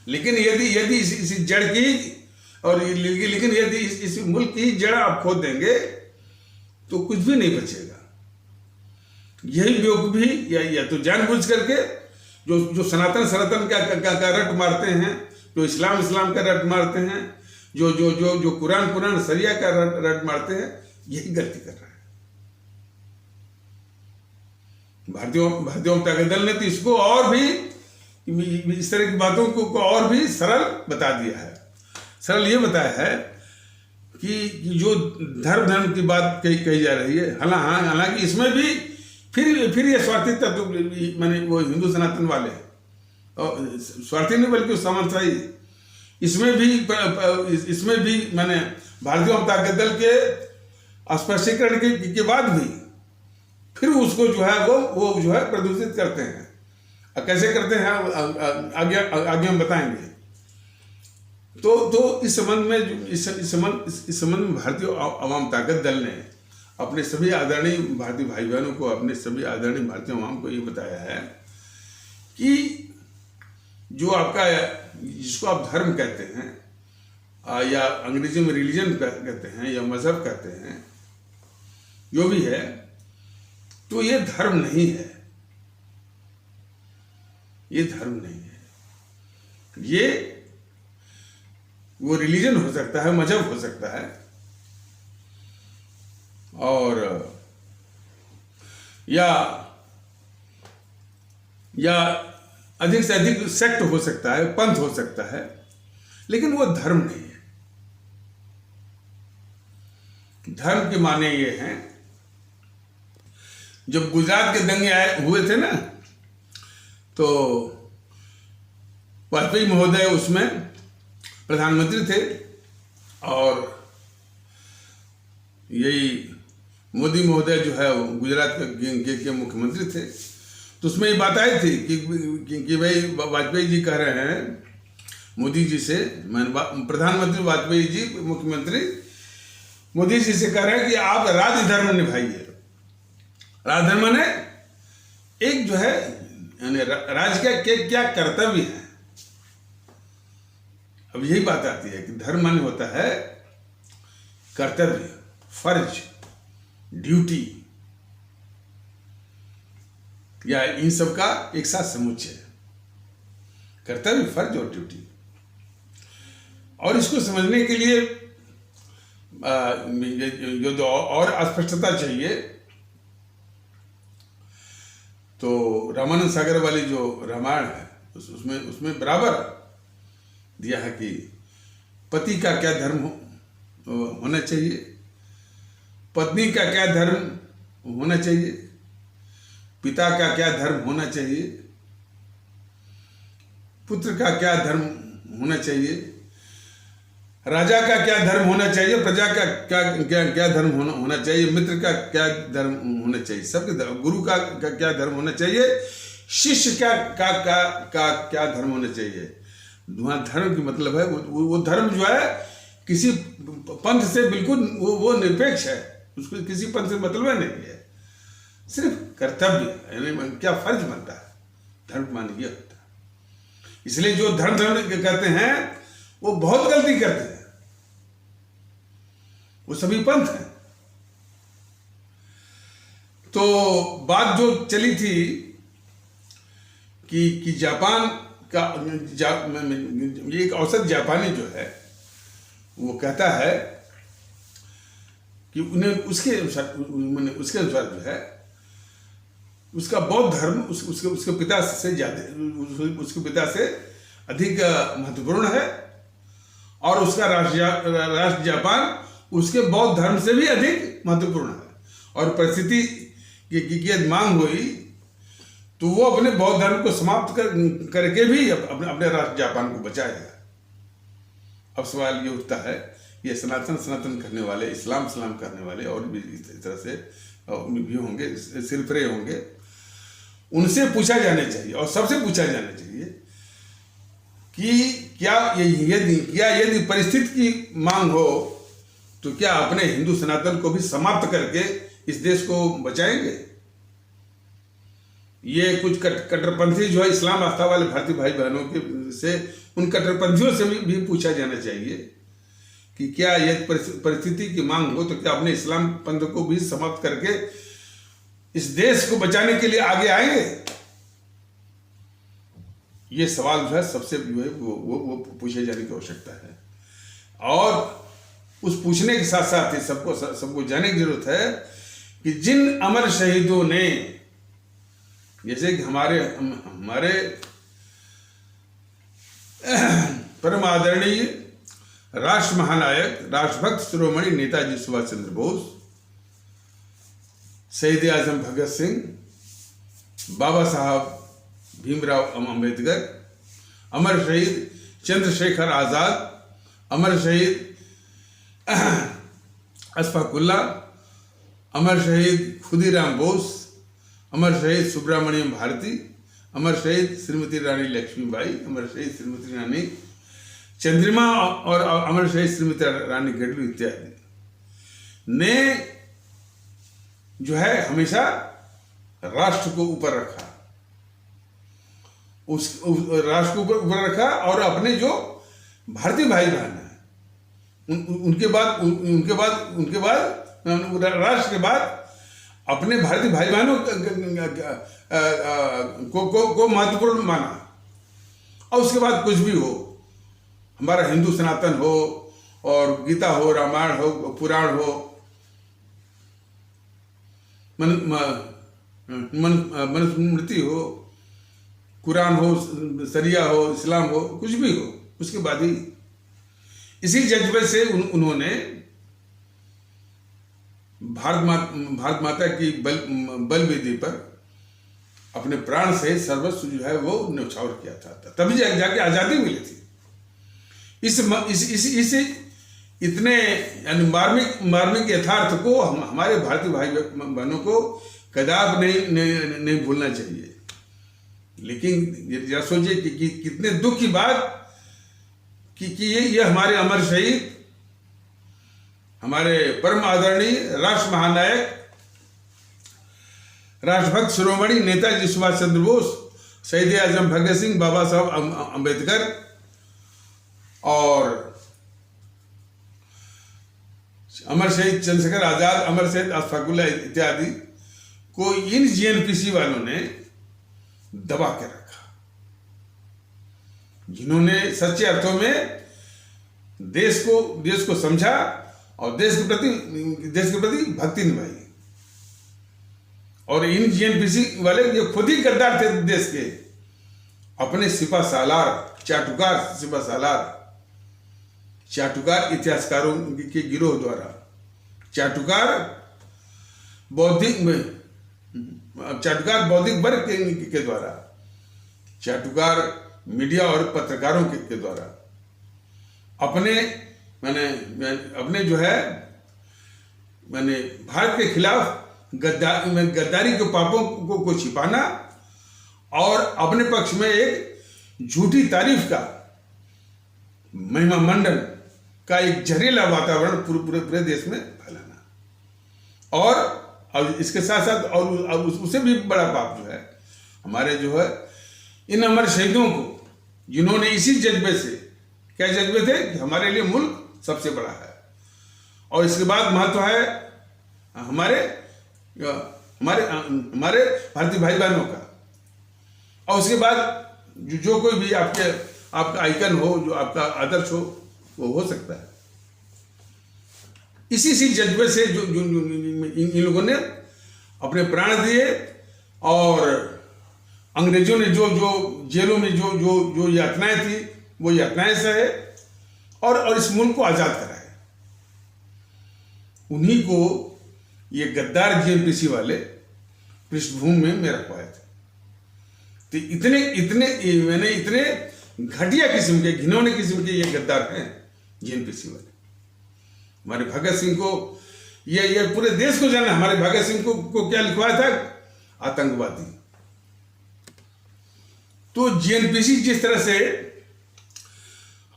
लेकिन यदि इस जड़ की और लेकिन यदि इस मुल्क की जड़ आप खोद देंगे तो कुछ भी नहीं बचेगा। यही बेवकूफी या तो जानबूझ करके जो सनातन का रट मारते हैं, जो इस्लाम का रट मारते हैं, जो कुरान सरिया का रट मारते हैं, यही गलती कर रहे हैं। भारतीय जनता दल ने तो इसको और भी इस तरह की बातों को और भी सरल बता दिया है। सरल ये बताया है कि जो धर्म की बात कही जा रही है, हालांकि इसमें भी फिर ये स्वार्थी तत्व मैंने वो हिंदू सनातन वाले और स्वार्थी नहीं बल्कि सामंतशाही, इसमें भी मैंने भारतीय जनता दल के स्पष्टीकरण के बाद भी फिर उसको जो है वो जो है प्रदूषित करते हैं। कैसे करते हैं आगे हम बताएंगे। तो इस संबंध में भारतीय आवाम ताकत दल ने अपने सभी आदरणीय भारतीय भाई बहनों को, अपने सभी आदरणीय भारतीय आवाम को ये बताया है कि जो आपका जिसको आप धर्म कहते हैं या अंग्रेजी में रिलीजन कहते हैं या मजहब कहते हैं, जो भी है, तो ये धर्म नहीं है, ये धर्म नहीं है। ये वो रिलीजन हो सकता है, मजहब हो सकता है, और या अधिक से अधिक सेक्ट हो सकता है, पंथ हो सकता है, लेकिन वो धर्म नहीं है। धर्म के माने ये हैं, जब गुजरात के दंगे हुए थे ना, तो वाजपेयी महोदय उसमें प्रधानमंत्री थे और यही मोदी महोदय जो है गुजरात के मुख्यमंत्री थे। तो उसमें ये बात आई थी कि भाई वाजपेयी जी कह रहे हैं मोदी जी से, प्रधानमंत्री वाजपेयी जी मुख्यमंत्री मोदी जी से कह रहे हैं कि आप राजधर्म निभाइए। राजधर्म ने एक जो है यानी राज का क्या कर्तव्य है। अब यही बात आती है कि धर्म माने होता है कर्तव्य, फर्ज, ड्यूटी, या इन सब का एक साथ समुच्चय, कर्तव्य, फर्ज और ड्यूटी। और इसको समझने के लिए जो और स्पष्टता चाहिए, तो रामानंद सागर वाली जो रामायण है उसमें बराबर दिया है कि पति का क्या धर्म होना चाहिए, पत्नी का क्या धर्म होना चाहिए, पिता का क्या धर्म होना चाहिए, पुत्र का क्या धर्म होना चाहिए, राजा का क्या धर्म होना चाहिए, प्रजा का क्या धर्म होना चाहिए, मित्र का क्या धर्म होना चाहिए, सबके धर्म, गुरु का क्या धर्म होना चाहिए, शिष्य का क्या धर्म होना चाहिए। वहाँ धर्म की मतलब है वो धर्म जो है किसी पंथ से बिल्कुल वो निरपेक्ष है, उसको किसी पंथ से मतलब नहीं है, सिर्फ कर्तव्य यानी क्या फर्ज बनता है, धर्म माने ये होता है। इसलिए जो धर्म कहते हैं वो बहुत गलती करते हैं, वो सभी पंथ हैं। तो बात जो चली थी कि जापान का ये एक औसत जापानी जो है वो कहता है कि उन्हें उसके अनुसार जो है उसका बौद्ध धर्म उसके पिता से ज्यादा, उसके पिता से अधिक महत्वपूर्ण है, और उसका राष्ट्र जापान उसके बौद्ध धर्म से भी अधिक महत्वपूर्ण है। और परिस्थिति यदि मांग हुई तो वो अपने बौद्ध धर्म को समाप्त करके भी अपने राष्ट्र जापान को बचाएगा। अब सवाल ये उठता है, ये सनातन करने वाले, इस्लाम करने वाले और भी इस तरह से भी होंगे, सिरफरे होंगे, उनसे पूछा जाना चाहिए और सबसे पूछा जाना चाहिए कि क्या यदि परिस्थिति की मांग हो तो क्या अपने हिंदू सनातन को भी समाप्त करके इस देश को बचाएंगे? ये कुछ कट्टरपंथी जो है इस्लाम आस्था वाले भारतीय भाई बहनों के से, उन कट्टरपंथियों से भी पूछा जाना चाहिए कि क्या यदि परिस्थिति की मांग हो तो क्या अपने इस्लाम पंथ को भी समाप्त करके इस देश को बचाने के लिए आगे आएंगे? ये सवाल जो है सबसे जो है वो पूछे जाने की आवश्यकता है। और उस पूछने के साथ साथ ही सबको जानने की जरूरत है कि जिन अमर शहीदों ने, जैसे कि हमारे परम आदरणीय राष्ट्र महानायक, राष्ट्रभक्त शिरोमणि नेताजी सुभाष चंद्र बोस, शहीद आजम भगत सिंह, बाबा साहब भीमराव अंबेडकर, अमर शहीद चंद्रशेखर आजाद, अमर शहीद अशफाक उल्लाह, अमर शहीद खुदीराम बोस, अमर शहीद सुब्रमण्यम भारती, अमर शहीद श्रीमती रानी लक्ष्मीबाई, अमर शहीद श्रीमती रानी चंद्रिमा और अमर शहीद श्रीमती रानी गढ़वी इत्यादि ने जो है हमेशा राष्ट्र को ऊपर रखा, उस राष्ट्र को ऊपर रखा और अपने जो भारतीय भाई बहन है उनके बाद राष्ट्र के बाद अपने भारतीय भाई बहनों को महत्वपूर्ण माना। और उसके बाद कुछ भी हो, हमारा हिंदू सनातन हो और गीता हो, रामायण हो, पुराण हो, मनुस्मृति हो, कुरान हो, शरिया हो, इस्लाम हो, कुछ भी हो, उसके बाद ही इसी जज्बे से उन्होंने भारत माता की बल वेदी पर अपने प्राण से सर्वस्व जो है वो न्यौछावर किया था, तभी जाके आजादी मिली थी। इस इतने यानी मार्मिक यथार्थ को हमारे भारतीय भाई बहनों को कदाप नहीं भूलना चाहिए। लेकिन जरा सोचिए कि कितने दुख की बात कि ये हमारे अमर शहीद, हमारे परम आदरणीय राष्ट्र महानायक, राष्ट्रभक्त शिरोमणि नेताजी सुभाष चंद्र बोस, शहीद आजम भगत सिंह, बाबा साहब अंबेडकर और अमर शहीद चंद्रशेखर आजाद, अमर शहीद अशफाक उल्लाह इत्यादि को इन जीएनपीसी वालों ने दबा के रखा, जिन्होंने सच्चे अर्थों में देश को समझा और देश के प्रति भक्ति निभाई। और इन जीएनपीसी वाले ये खुद ही गद्दार थे देश के, अपने सिपा सालार, चाटुकार इतिहासकारों के गिरोह द्वारा, चाटुकार बौद्धिक वर्ग के द्वारा, चाटुकार मीडिया और पत्रकारों के द्वारा अपने जो है भारत के खिलाफ गद्दारी के पापों को छिपाना और अपने पक्ष में एक झूठी तारीफ का महिमा मंडन का एक जहरीला वातावरण पूरे देश में फैलाना। और अब इसके साथ साथ और उससे भी बड़ा पाप जो है हमारे जो है इन अमर शहीदों को, जिन्होंने इसी जज्बे से, क्या जज्बे थे कि हमारे लिए मुल्क सबसे बड़ा है और इसके बाद महत्व है हमारे भारतीय भाई बहनों का, और उसके बाद जो कोई भी आपका आइकन हो, जो आपका आदर्श हो वो सकता है। इसी जज्बे से जो इन लोगों ने अपने प्राण दिए और अंग्रेजों ने जो जेलों में जो यातनाएं थी वो यातनाएं सहे और इस मुल्क को आजाद कराए। उन्हीं को ये गद्दार जीएनपीसी वाले पृष्ठभूमि में रखवाए थे। तो इतने इतने मैंने इतने घटिया किस्म के, घिनौने किस्म के ये गद्दार हैं जेएनपीसी वाले। हमारे भगत सिंह को ये पूरे देश को जाना, हमारे भगत सिंह को क्या लिखवाया था? आतंकवादी। तो जेएनपीसी जिस तरह से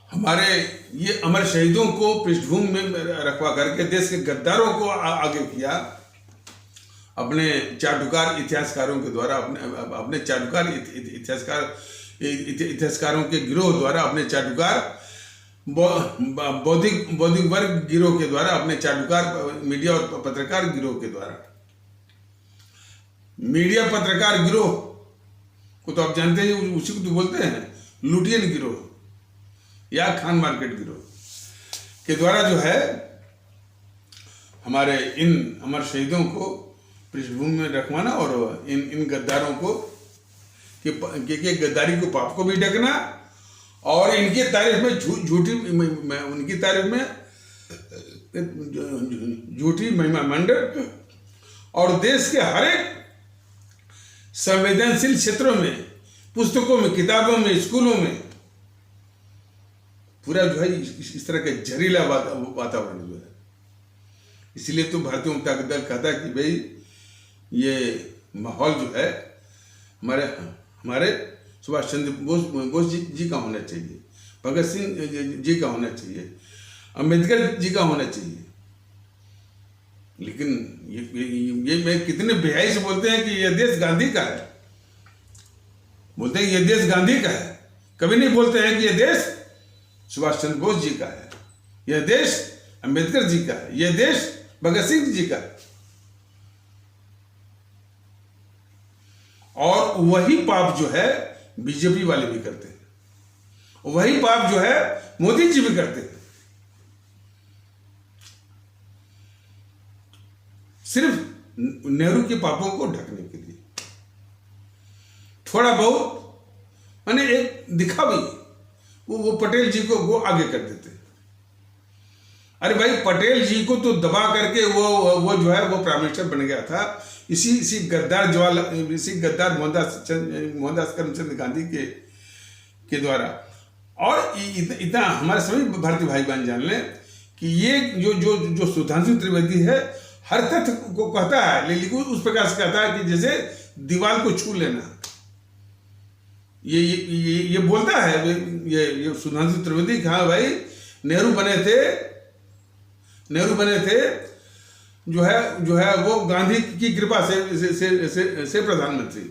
हमारे ये अमर शहीदों को पृष्ठभूमि में रखवा करके देश के गद्दारों को आगे किया, अपने चाटुकार इतिहासकारों के द्वारा, अपने चाटुकार इतिहासकारों के गिरोह द्वारा, अपने चाटुकार बौद्धिक वर्ग गिरोह के द्वारा, अपने चाटुकार मीडिया और पत्रकार गिरोह के द्वारा। मीडिया पत्रकार गिरोह को तो आप जानते हैं, उसी को तो बोलते हैं लुटियन गिरोह या खान मार्केट गिरोह के द्वारा जो है हमारे इन अमर शहीदों को पृष्ठभूमि में रखवाना और इन गद्दारों को के गद्दारी को, पाप को भी ढकना और इनकी तारीफ में उनकी तारीफ में झूठी महिमा मंडल और देश के हर एक संवेदनशील क्षेत्रों में, पुस्तकों में, किताबों में, स्कूलों में पूरा जो है इस तरह का जहरीला वातावरण जो है। इसलिए तो भारतीय जनता दल कहता है कि भाई ये माहौल जो है हमारे सुभाष चंद्र बोस जी का होना चाहिए, भगत सिंह जी का होना चाहिए, अंबेडकर जी का होना चाहिए। लेकिन ये मैं कितने बेहयाई से बोलते हैं कि यह देश गांधी का है, बोलते हैं यह देश गांधी का है, कभी नहीं बोलते हैं कि यह देश सुभाष चंद्र बोस जी का है, यह देश अंबेडकर जी का है, यह देश भगत सिंह जी का है। और वही पाप जो है बीजेपी वाले भी करते हैं, वही पाप जो है मोदी जी भी करते हैं। सिर्फ नेहरू के पापों को ढकने के लिए, थोड़ा बहुत माने एक दिखावी, वो पटेल जी को वो आगे कर देते। अरे भाई पटेल जी को तो दबा करके वो जो है वो प्राइम मिनिस्टर बन गया था इसी गद्दार मोहनदास करमचंद गांधी के द्वारा। और इतना हमारे सभी भारतीय भाई बहन जान लें कि ये जो सुधांशु त्रिवेदी है हर तथ्य को कहता है, लेकिन उस प्रकार से कहता है कि जैसे दीवार को छू लेना। ये बोलता है ये सुधांशु त्रिवेदी, हाँ भाई नेहरू बने थे जो है वो गांधी की कृपा से प्रधानमंत्री।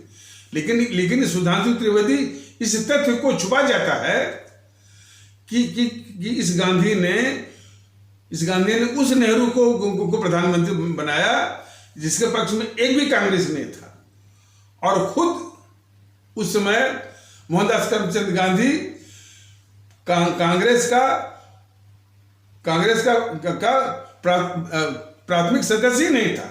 लेकिन सुधांशु त्रिवेदी इस तथ्य को छुपा जाता है कि इस गांधी ने उस नेहरू को प्रधानमंत्री बनाया जिसके पक्ष में एक भी कांग्रेस नहीं था, और खुद उस समय मोहनदास करमचंद गांधी कांग्रेस का प्राथमिक सदस्य ही नहीं था।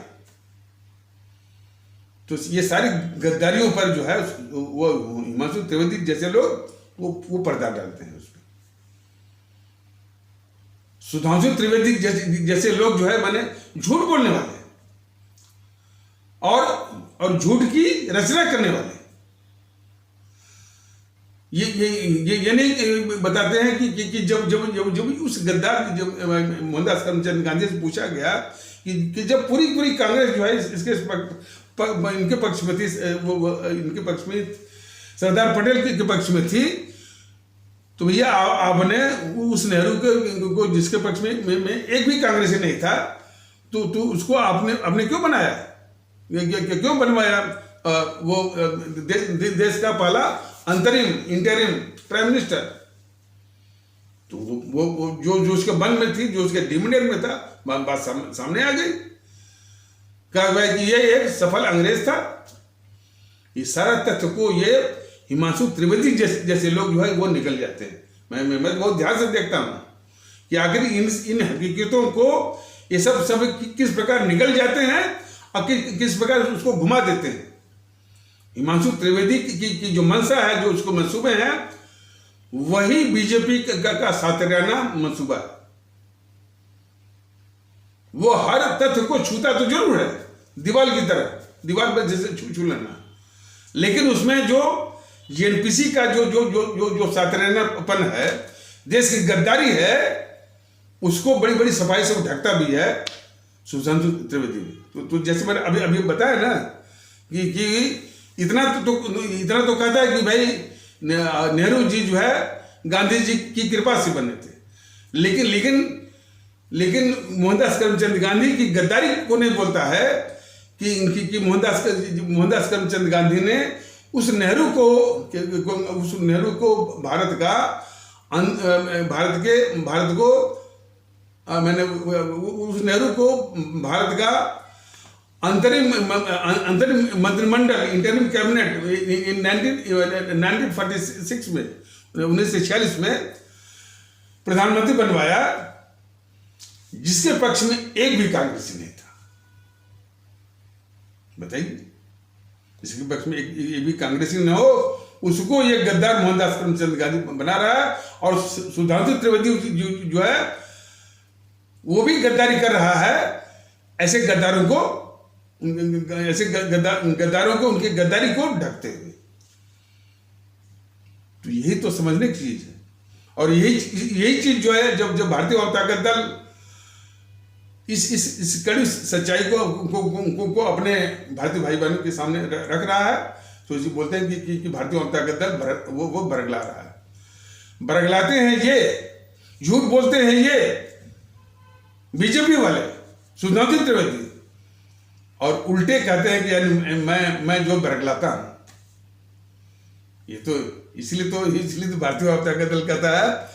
तो ये सारी गद्दारियों पर जो है वो हिमांशु त्रिवेदी जैसे लोग वो पर्दा डालते हैं उसमें। सुधांशु त्रिवेदी जैसे लोग जो है माने झूठ बोलने वाले और झूठ की रचना करने वाले, ये नहीं बताते हैं कि जब उस गद्दार मोहनदास करमचंद गांधी से पूछा गया कि जब पूरी कांग्रेस जो है इनके पक्ष में थी, इनके पक्ष में सरदार पटेल के पक्ष में थी, तो भैया आपने उस नेहरू को जिसके पक्ष में एक भी कांग्रेसी नहीं था, तो उसको आपने क्यों बनाया, क्यों बनवाया वो देश का पहला इंटरिम प्राइम मिनिस्टर। तो वो जो उसके मन में थी, जो उसके डिमिनेट में था, बात सामने आ गई। कहा गया कि ये एक सफल अंग्रेज था। ये सारा तथ्य को ये हिमांशु त्रिवेदी जैसे लोग जो है वो निकल जाते हैं। मैं बहुत ध्यान से देखता हूँ कि आखिर इन हकीकतों को ये सब किस प्रकार निकल जाते हैं और किस प्रकार उसको घुमा देते हैं। हिमांशु त्रिवेदी की जो मंशा है, जो उसको मंसूबे हैं, वही बीजेपी का सातराना मंसूबा है। वो हर तथ्य को छूता तो जरूर है, दीवार की तरह, दीवार पर जैसे छू लेना। लेकिन उसमें जो जेएनपीसी का जो जो जो जो जो सातरेनापन है, देश की गद्दारी है, उसको बड़ी बड़ी सफाई से ढकता भी है सुधांशु त्रिवेदी। तो जैसे मैंने अभी अभी बताया ना कि इतना तो कहता है कि भाई नेहरू जी जो है गांधी जी की कृपा से बने थे, लेकिन मोहनदास करमचंद गांधी की गद्दारी को नहीं बोलता है कि मोहनदास करमचंद गांधी ने उस नेहरू को भारत का अंतरिम मंत्रिमंडल, इंटरिम कैबिनेट इन 1946 में, 1946 में प्रधानमंत्री बनवाया, जिसके पक्ष में एक भी कांग्रेसी नहीं था। बताइए, जिसके पक्ष में एक भी कांग्रेसी न हो, उसको ये गद्दार मोहनदास करमचंद गांधी बना रहा है। और सुधांशु त्रिवेदी जो है वो भी गद्दारी कर रहा है। ऐसे गद्दारों को उनकी गद्दारी को ढकते हुए। तो यही तो समझने की चीज है। और यही चीज जो है, जब भारतीय जनता दल इस कड़ी सच्चाई को अपने भारतीय भाई बहनों के सामने रख रहा है, तो इसी बोलते हैं कि भारतीय जनता दल वो बरगला रहा है। बरगलाते हैं ये, झूठ बोलते हैं ये बीजेपी वाले, सुधांशु त्रिवेदी, और उल्टे कहते हैं कि यानी मैं जो बरगलाता हूं। ये तो इसलिए तो भारतीय जनता दल कहता है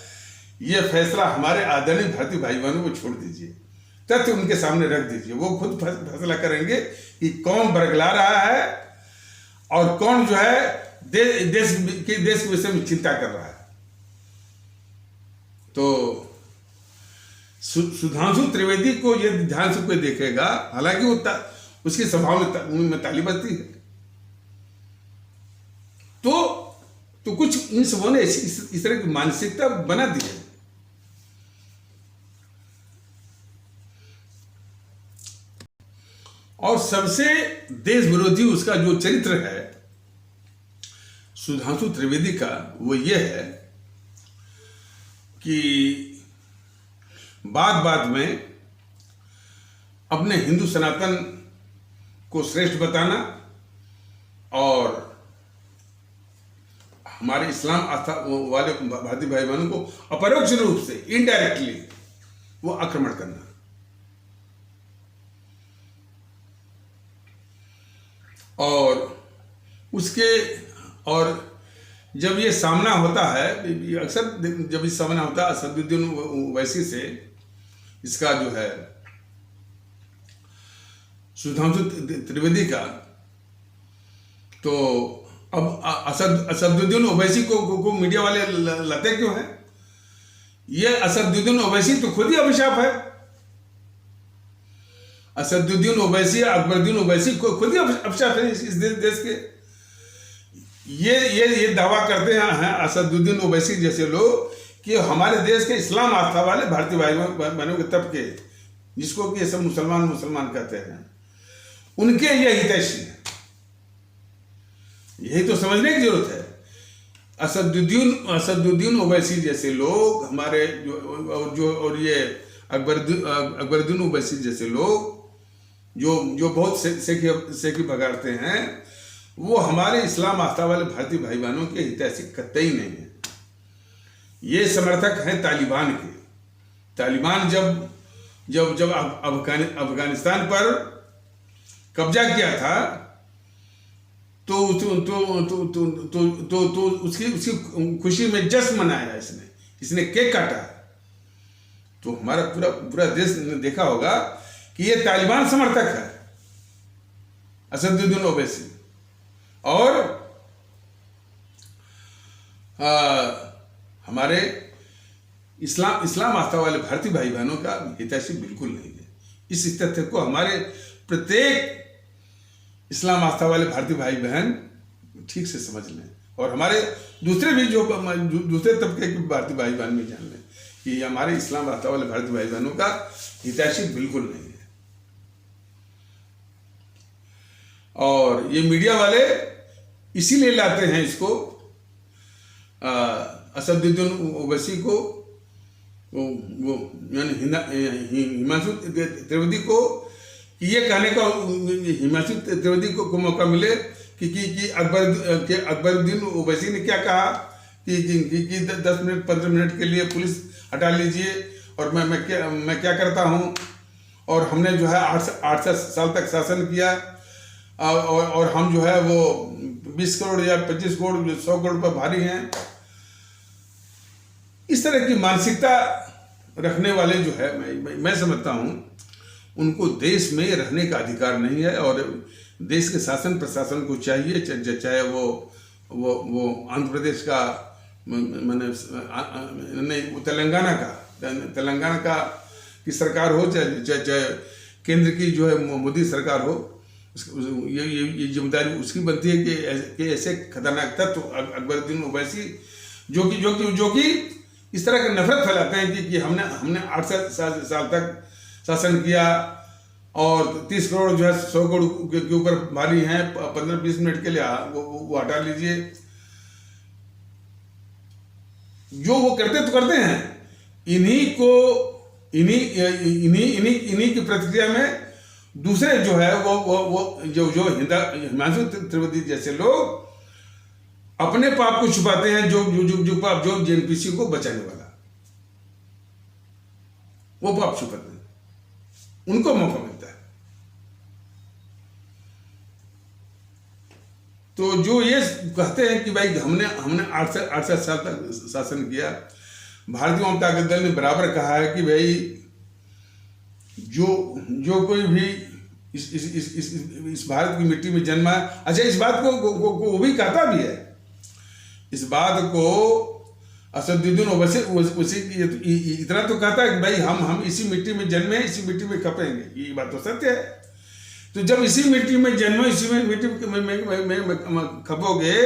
ये फैसला हमारे आदरणीय भारतीय भाई बहनों को छोड़ दीजिए, तथ्य उनके सामने रख दीजिए, वो खुद फैसला करेंगे कि कौन बरगला रहा है और कौन जो है देश के विषय में चिंता कर रहा है। तो सुधांशु त्रिवेदी को ये ध्यान से कोई देखेगा, हालांकि वो उसकी सभाओं में ताली बजती है, तो कुछ इन सबों ने इस तरह की मानसिकता बना दी है। और सबसे देश विरोधी उसका जो चरित्र है सुधांशु त्रिवेदी का, वो ये है कि बात में अपने हिंदू सनातन को श्रेष्ठ बताना और हमारे इस्लाम आस्था वाले भारतीय भाई बहनों को अपरोक्ष रूप से, इनडायरेक्टली वो आक्रमण करना। और जब ये सामना होता है, अक्सर जब ये सामना होता है असदुद्दीन ओवैसी से, इसका जो है सुधांशु त्रिवेदी का, तो अब असदुद्दीन ओवैसी को मीडिया वाले लाते क्यों हैं? ये असदुद्दीन ओवैसी तो खुद ही अभिशाप है। असदुद्दीन ओवैसी, अकबरुद्दीन ओवैसी को खुद ही अभिशाप है इस देश के। ये दावा करते हैं असदुद्दीन ओवैसी जैसे लोग कि हमारे देश के इस्लाम आस्था वाले भारतीय भाई बहनों के तबके, जिसको कि ये सब मुसलमान कहते हैं, उनके ये हितैषी हैं। यही तो समझने की जरूरत है। असदुद्दीन ओवैसी जैसे लोग हमारे और ये अकबरुद्दीन ओवैसी जैसे लोग जो बहुत सेकी बगाड़ते हैं, वो हमारे इस्लाम आस्था वाले भारतीय भाई बहनों के हितैषी कतई नहीं है। ये समर्थक हैं तालिबान के। तालिबान जब अफगानिस्तान पर कब्जा किया था, तो उसकी खुशी में जश्न मनाया इसने केक काटा। तो हमारा पूरा देश ने देखा होगा कि ये तालिबान समर्थक है असदुद्दीन ओवैसी, और हमारे इस्लाम आस्था वाले भारतीय भाई बहनों का हितैषी बिल्कुल नहीं है। इस तथ्य को हमारे प्रत्येक इस्लाम आस्था वाले भारतीय भाई बहन ठीक से समझ लें, और हमारे दूसरे भी जो दूसरे तबके के भारतीय भाई बहन भी जान लें कि हमारे इस्लाम आस्था वाले भारतीय भाई बहनों का हितैषी बिल्कुल नहीं है। और ये मीडिया वाले इसीलिए लाते हैं इसको, असदुद्दीन ओवैसी को, वो यानी हिमांशु त्रिवेदी को, कि ये कहने का हिमांशु त्रिवेदी को मौका मिले कि अकबरुद्दीन ओवैसी ने क्या कहा कि 10 मिनट 15 मिनट के लिए पुलिस हटा लीजिए और मैं क्या करता हूँ, और हमने जो है 8 साल तक शासन किया, और हम जो है वो 20 करोड़ या 25 करोड़ 100 करोड़ पर भारी हैं। इस तरह की मानसिकता रखने वाले जो है, मैं समझता हूँ उनको देश में रहने का अधिकार नहीं है, और देश के शासन प्रशासन को चाहिए, चाहे वो आंध्र प्रदेश का नहीं तेलंगाना का की सरकार हो, चाहे केंद्र की जो है मोदी सरकार हो, ये जिम्मेदारी उसकी बनती है कि ऐसे खतरनाक तत्व अकबरुद्दीन ओवैसी जो कि इस तरह की नफरत फैलाते हैं कि हमने 8 साल तक शासन किया, और 30 करोड़ जो है 100 करोड़ के ऊपर भारी हैं, 15-20 मिनट के लिए वो हटा लीजिए। जो वो करते हैं, इन्हीं की प्रतिक्रिया में दूसरे जो है वो जो हिमांशु त्रिवेदी जैसे लोग अपने पाप को छुपाते हैं, जो पाप जो जेएनपीसी को बचाने वाला, वो पाप छुपाते हैं, उनको मौका मिलता है। तो जो ये कहते हैं कि भाई हमने 8 साल तक शासन किया, भारतीय जनता दल ने बराबर कहा है कि भाई जो कोई भी इस भारत की मिट्टी में जन्मा है, अच्छा इस बात को वो भी कहता भी है, इस बात को असदुद्दीन ओवैसी इतना तो कहता है कि भाई हम इसी मिट्टी में जन्मे, इसी मिट्टी में खपेंगे, ये बात तो सत्य है। तो जब इसी मिट्टी में जन्मो, इसी मिट्टी में खपोगे,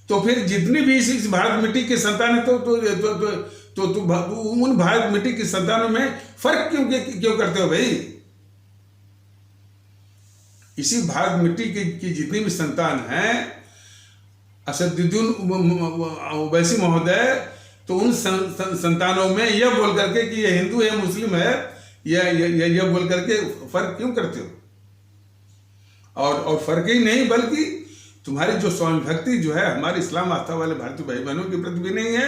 तो फिर जितनी भी इस भारत मिट्टी की संतान है तो उन भारत मिट्टी की संतानों में फर्क क्यों करते हो भाई? इसी भारत मिट्टी की जितनी भी संतान हैं, असदुद्दीन ओवैसी महोदय, तो उन संतानों में यह बोल करके कि ये हिंदू है मुस्लिम है, यह बोल करके फर्क क्यों करते हो? और फर्क ही नहीं, बल्कि तुम्हारी जो स्वामी भक्ति जो है हमारे इस्लाम आस्था वाले भारतीय भाई बहनों के प्रति भी नहीं है,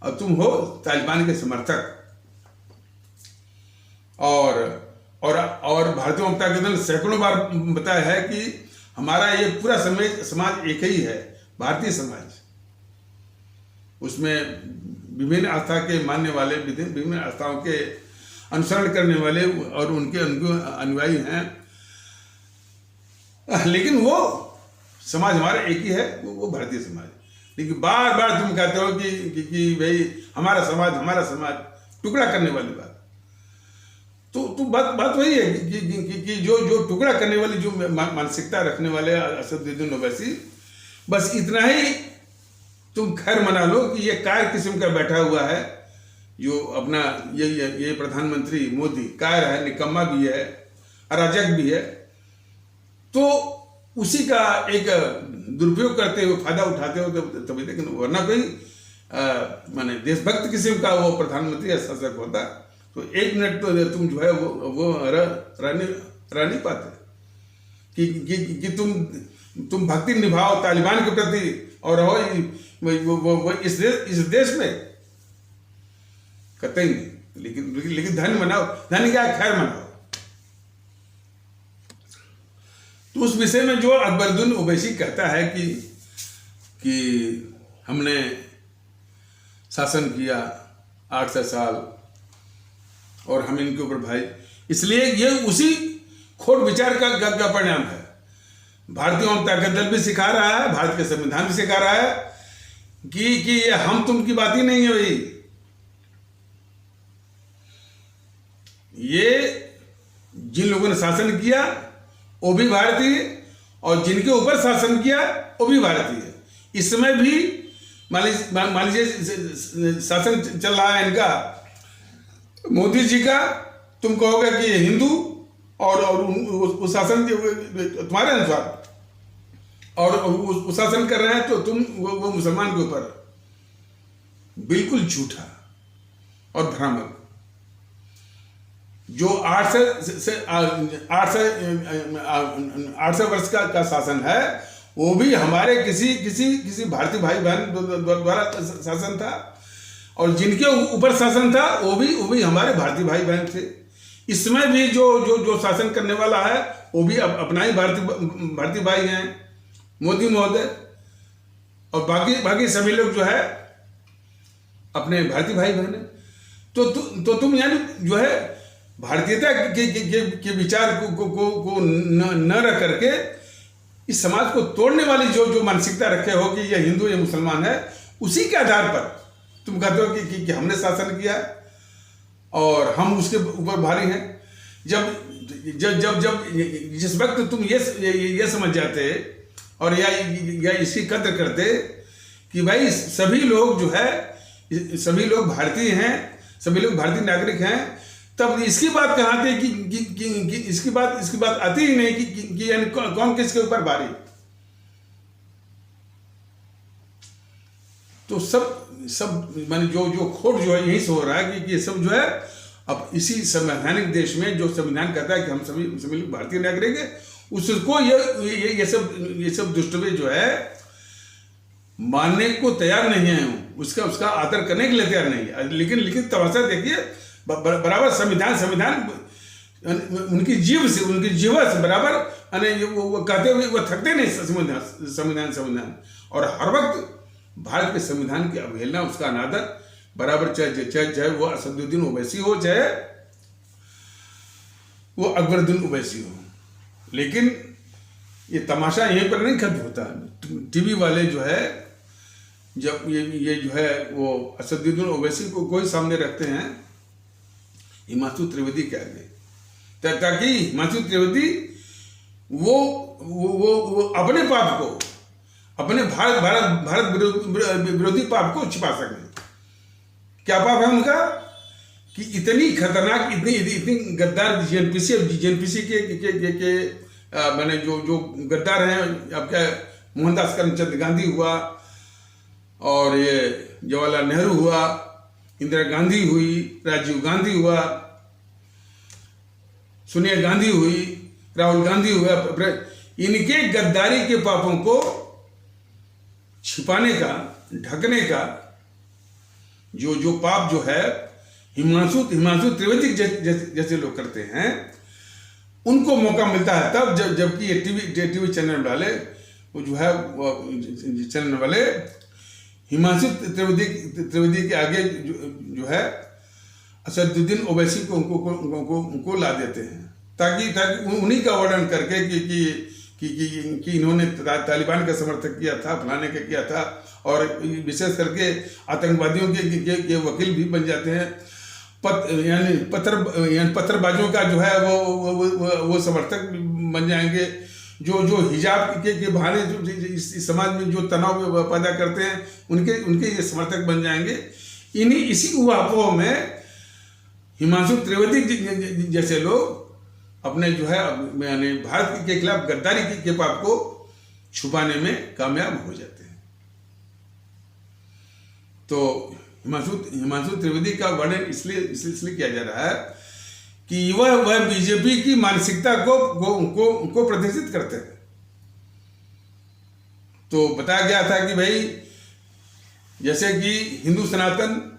और तुम हो तालिबान के समर्थक। और भारतीय जनता दल सैकड़ों बार बताया है कि हमारा ये पूरा समाज एक ही है, भारतीय समाज। उसमें विभिन्न आस्था के मानने वाले, विभिन्न आस्थाओं के अनुसरण करने वाले और उनके अनुयायी हैं, लेकिन वो समाज हमारा एक ही है, वो भारतीय समाज। लेकिन बार बार तुम कहते हो कि भाई हमारा समाज, टुकड़ा करने वाली बात। तो बात वही है कि जो टुकड़ा करने वाली जो मानसिकता रखने वाले असदुद्दीन ओवैसी, बस इतना ही तुम खैर मना लो कि ये कायर किस्म का बैठा हुआ है, जो अपना ये प्रधानमंत्री मोदी कायर है, निकम्मा भी है, अराजक भी है, तो उसी का एक दुरुपयोग करते हुए फायदा उठाते हो तभी। लेकिन वरना कोई माने देशभक्त किस्म का वो प्रधानमंत्री या शासक होता तो 1 मिनट तो तुम जो है वो रह नहीं पाते कि तुम भक्ति निभाओ तालिबान के प्रति और वो इस देश में कतई नहीं। लेकिन धन मनाओ, धन क्या खैर मनाओ। तो उस विषय में जो अकबरुद्दीन ओवैसी कहता है कि हमने शासन किया 8 साल और हम इनके ऊपर भाई, इसलिए ये उसी खोट विचार का परिणाम है। भारतीय जनता दल भी सिखा रहा है, भारत के संविधान भी सिखा रहा है कि हम तुम की बात ही नहीं है भाई। ये जिन लोगों ने शासन किया वो भी भारतीय, और जिनके ऊपर शासन किया वो भी भारतीय। इस समय भी मान लीजिए शासन चल रहा है इनका, मोदी जी का, तुम कहोगे कि ये हिंदू और उस शासन तुम्हारे अनुसार और उस शासन कर रहे हैं, तो तुम वो मुसलमान के ऊपर बिल्कुल झूठा और भ्रामक। जो 800 वर्ष का शासन है, वो भी हमारे किसी भारतीय भाई बहन द्वारा शासन था, और जिनके ऊपर शासन था वो भी हमारे भारतीय भाई बहन थे। इसमें भी जो शासन करने वाला है वो भी अपना ही भारतीय भाई हैं, मोदी महोदय, और बाकी सभी लोग जो है अपने भारतीय भाई बहन हैं। तो तुम यानी जो है भारतीयता के विचार को न रख करके इस समाज को तोड़ने वाली जो मानसिकता रखे हो कि ये हिंदू ये मुसलमान है, उसी के आधार पर तुम कहते हो कि हमने शासन किया और हम उसके ऊपर भारी हैं। जब जिस वक्त तुम ये समझ जाते और या इसकी कद्र करते कि भाई सभी लोग जो है, सभी लोग भारतीय हैं, सभी लोग भारतीय नागरिक हैं, तब इसकी बात कहाँ थी कि इसकी बात आती ही नहीं कि यानी कौन किसके ऊपर भारी। तो सब माने जो खोट जो है यहीं से हो रहा है कि ये सब जो है अब इसी संवैधानिक देश में जो संविधान कहता है कि हम सभी लोग भारतीय नागरिक है, उसको ये सब दुष्टवे जो है मानने को तैयार नहीं है, उसका आदर करने के लिए तैयार नहीं है। लेकिन तमाशा देखिए, बराबर संविधान उनकी जीवा से बराबर वो कहते हुए वो थकते नहीं संविधान, और हर वक्त भारत के संविधान की अवहेलना, उसका अनादर बराबर, चाहे वो असदुद्दीन ओवैसी हो, चाहे वो अकबरुद्दीन ओवैसी हो। लेकिन ये तमाशा यहीं पर नहीं खत्म होता। टीवी वाले जो है जब ये जो है वो असदुद्दीन ओवैसी को ही सामने रखते हैं हिमांशु त्रिवेदी के आगे, ताकि हिमांशु त्रिवेदी वो अपने पाप को, अपने भारत विरोधी पाप को छिपा सकें। क्या पाप है उनका कि इतनी खतरनाक, इतनी गद्दार जेएनपीसी के मैंने जो गद्दार हैं, अब क्या मोहनदास करमचंद गांधी हुआ, और ये जवाहरलाल नेहरू हुआ, इंदिरा गांधी हुई, राजीव गांधी हुआ, सोनिया गांधी हुई, राहुल गांधी हुआ, इनके गद्दारी के पापों को छिपाने का, ढकने का जो पाप जो है हिमांशु त्रिवेदी जैसे लोग करते हैं, उनको मौका मिलता है तब जबकि ये टीवी चैनल वाले वो जो है चैनल वाले हिमांशु त्रिवेदी के आगे जो है असदुद्दीन ओवैसी को उनको ला देते हैं, ताकि उन्हीं का वर्णन करके कि इन्होंने तालिबान का समर्थन किया था, फलाने का किया था, और विशेष करके आतंकवादियों के वकील भी बन जाते हैं, यानी पत्थरबाजों का जो है वो समर्थक बन जाएंगे, जो हिजाब के बहाने जो इस समाज में जो तनाव पैदा करते हैं उनके ये समर्थक बन जाएंगे। इसी उहापोह में हिमांशु त्रिवेदी जैसे लोग अपने जो है यानी भारत के खिलाफ गद्दारी के पाप को छुपाने में कामयाब हो जाते हैं। तो हिमांशु त्रिवेदी का वर्णन इसलिए किया जा रहा है कि वह बीजेपी की मानसिकता को प्रदर्शित करते हैं। तो बताया गया था कि भाई जैसे कि हिंदू सनातन,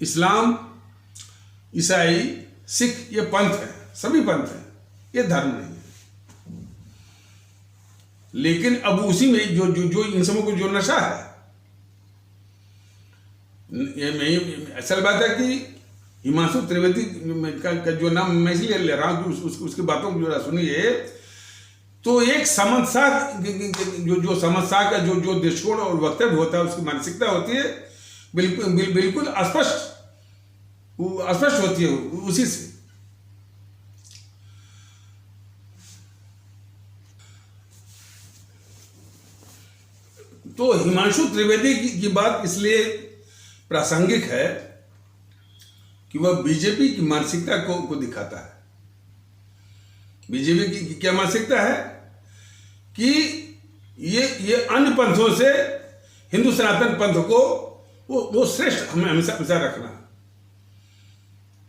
इस्लाम, ईसाई, सिख ये पंथ है, सभी पंथ हैं, ये धर्म नहीं है। लेकिन अब उसी में जो इन सबों को जो नशा है, ये असल बात है कि हिमांशु त्रिवेदी का जो नाम मैं इसलिए ले रहा हूँ कि उसकी बातों को जरा सुनिए, तो एक समझसार जो समझसार का जो दृष्टिकोण और वक्तव्य होता है, उसकी मानसिकता होती है बिल्कुल अस्पष्ट होती है उसी से। तो हिमांशु त्रिवेदी की बात इसलिए प्रासंगिक है कि वह बीजेपी की मानसिकता को दिखाता है बीजेपी की क्या मानसिकता है कि ये अन्य पंथों से हिंदू सनातन पंथ को वो श्रेष्ठ हमें हमेशा हमेशा रखना।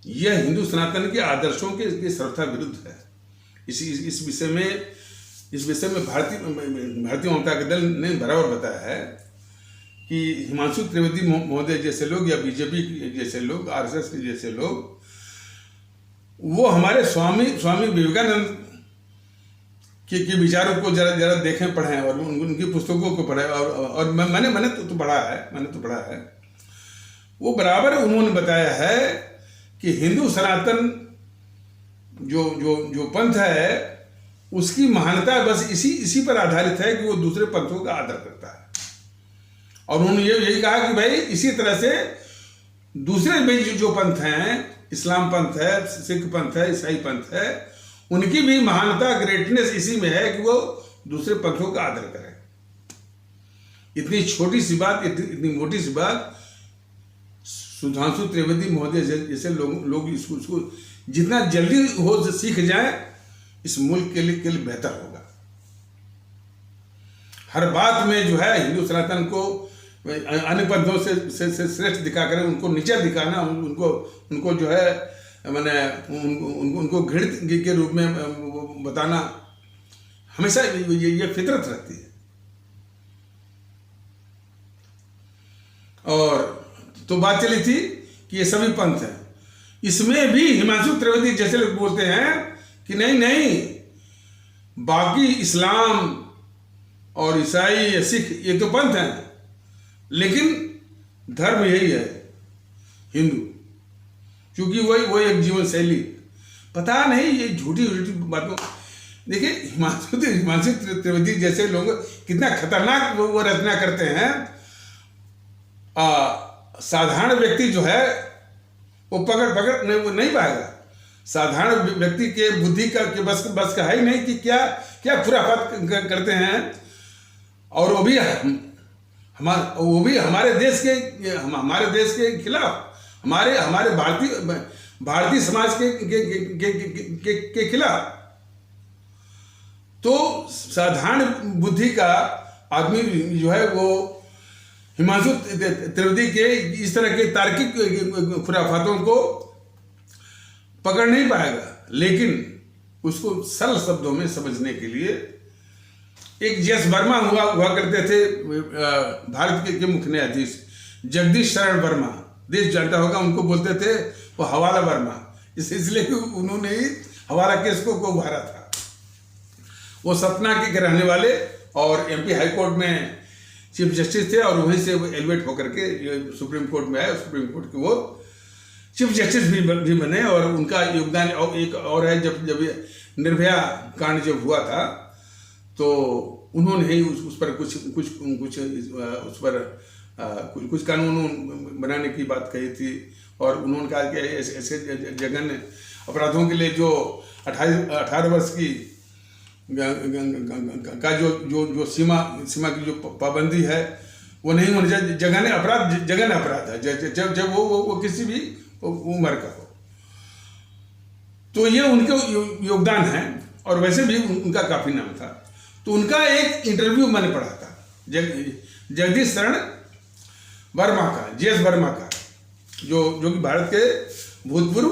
यह हिंदू सनातन के आदर्शों के सर्वथा विरुद्ध है। इस विषय में भारतीय जनता दल ने बराबर बताया है कि हिमांशु त्रिवेदी महोदय जैसे लोग या बीजेपी जैसे लोग, आरएसएस के जैसे लोग, वो हमारे स्वामी विवेकानंद के विचारों को जरा देखें, पढ़ें और उनकी पुस्तकों को पढ़ें। और मैंने तो पढ़ा है। वो उन्होंने बताया है कि हिंदू सनातन जो पंथ है उसकी महानता बस इसी पर आधारित है कि वो दूसरे पंथों का आदर करता है। और उन्होंने यही कहा कि भाई इसी तरह से दूसरे भी जो पंथ हैं, इस्लाम पंथ है, सिख पंथ है, ईसाई पंथ है, उनकी भी महानता, ग्रेटनेस इसी में है कि वो दूसरे पंथों का आदर करें। इतनी छोटी सी बात, इतनी मोटी सी बात सुधांशु त्रिवेदी महोदय जैसे लोग इसको जितना जल्दी हो सीख जाए, इस मुल्क के लिए बेहतर होगा। हर बात में जो है हिंदू सनातन को अन्य पंथों से श्रेष्ठ दिखाकर उनको नीचा दिखाना, उनको जो है मैंने उनको घृणित के रूप में बताना, हमेशा ये फितरत रहती है। और तो बात चली थी कि ये सभी पंथ हैं, इसमें भी हिमांशु त्रिवेदी जैसे लोग बोलते हैं कि नहीं, बाकी इस्लाम और ईसाई या सिख ये तो पंथ हैं, लेकिन धर्म यही है हिंदू, क्योंकि वही एक जीवन शैली। पता नहीं ये झूठी बातों। देखिए हिमांशु त्रिवेदी जैसे लोग कितना खतरनाक वो रचना करते हैं। साधारण व्यक्ति जो है वो पकड़ नहीं पाएगा। साधारण व्यक्ति के बुद्धि का के बस का है ही नहीं कि क्या खुराफात करते हैं। और वो भी हमारे देश के खिलाफ, हमारे भारतीय समाज के खिलाफ। तो साधारण बुद्धि का आदमी जो है वो हिमांशु त्रिवेदी के इस तरह के तार्किक खुराफातों को पकड़ नहीं पाएगा, लेकिन उसको सरल शब्दों में समझने के लिए एक जेएस वर्मा हुआ करते थे, भारत के मुख्य न्यायाधीश जगदीश शरण वर्मा, देश जानता होगा, उनको बोलते थे वो हवाला वर्मा, इसलिए कि उन्होंने ही हवाला केस को उभारा था। वो सतना के रहने वाले और एमपी हाई कोर्ट में चीफ जस्टिस थे और वहीं से वो एलिवेट होकर के सुप्रीम कोर्ट में आए। सुप्रीम कोर्ट के वो चीफ जस्टिस भी बने। और उनका योगदान एक और है, जब निर्भया कांड जब हुआ था तो उन्होंने ही उस पर कुछ कानून बनाने की बात कही थी। और उन्होंने कहा कि ऐसे जघन्य अपराधों के लिए जो 18 वर्ष की का जो सीमा की जो पाबंदी है वो नहीं होनी चाहिए। जघन्य अपराध है जब वो किसी भी उम्र का हो। तो ये उनके योगदान है और वैसे भी उनका काफी नाम था। तो उनका एक इंटरव्यू मैंने पढ़ा था जगदीश शरण वर्मा का, जेएस वर्मा का, जो कि भारत के भूतपूर्व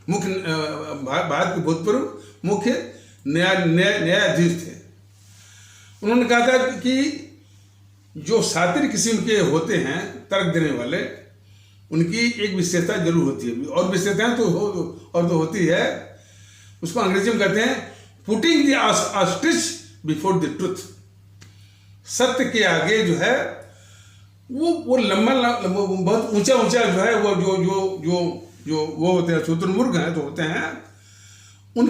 भारत के भूतपूर्व मुख्य न्यायाधीश थे। उन्होंने कहा था कि जो शातिर किस्म के होते हैं तर्क देने वाले, उनकी एक विशेषता जरूर होती है, और विशेषताएं तो होती है, उसको अंग्रेजी में कहते हैं putting the ostrich before the truth. सत्य के आगे जो है वो लंबा बहुत ऊंचा जो है वो वो होते हैं, शुतुरमुर्ग हैं तो होते हैं, उन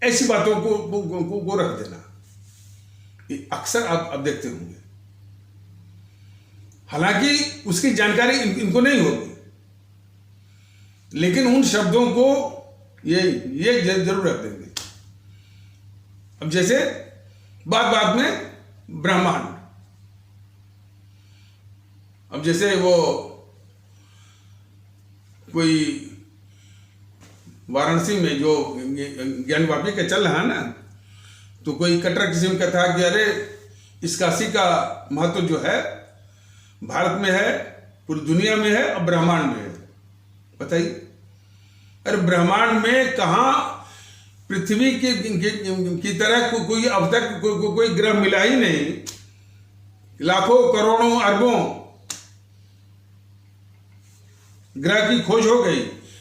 ऐसी बातों को रख देना अक्सर आप देखते होंगे। हालांकि उसकी जानकारी इनको नहीं होगी, लेकिन उन शब्दों को ये जरूर रख देंगे। अब जैसे बात में ब्रह्मांड, अब जैसे वो कोई वाराणसी में जो ज्ञानवापी का चल रहा है ना, तो कोई कट्टर किस्म का था कि अरे इस काशी का महत्व जो है भारत में है, पूरी दुनिया में है और ब्रह्मांड में है। बताइए, अरे ब्रह्मांड में कहाँ पृथ्वी की तरह कोई अब तक कोई ग्रह मिला ही नहीं। लाखों करोड़ों अरबों ग्रह की खोज हो गई,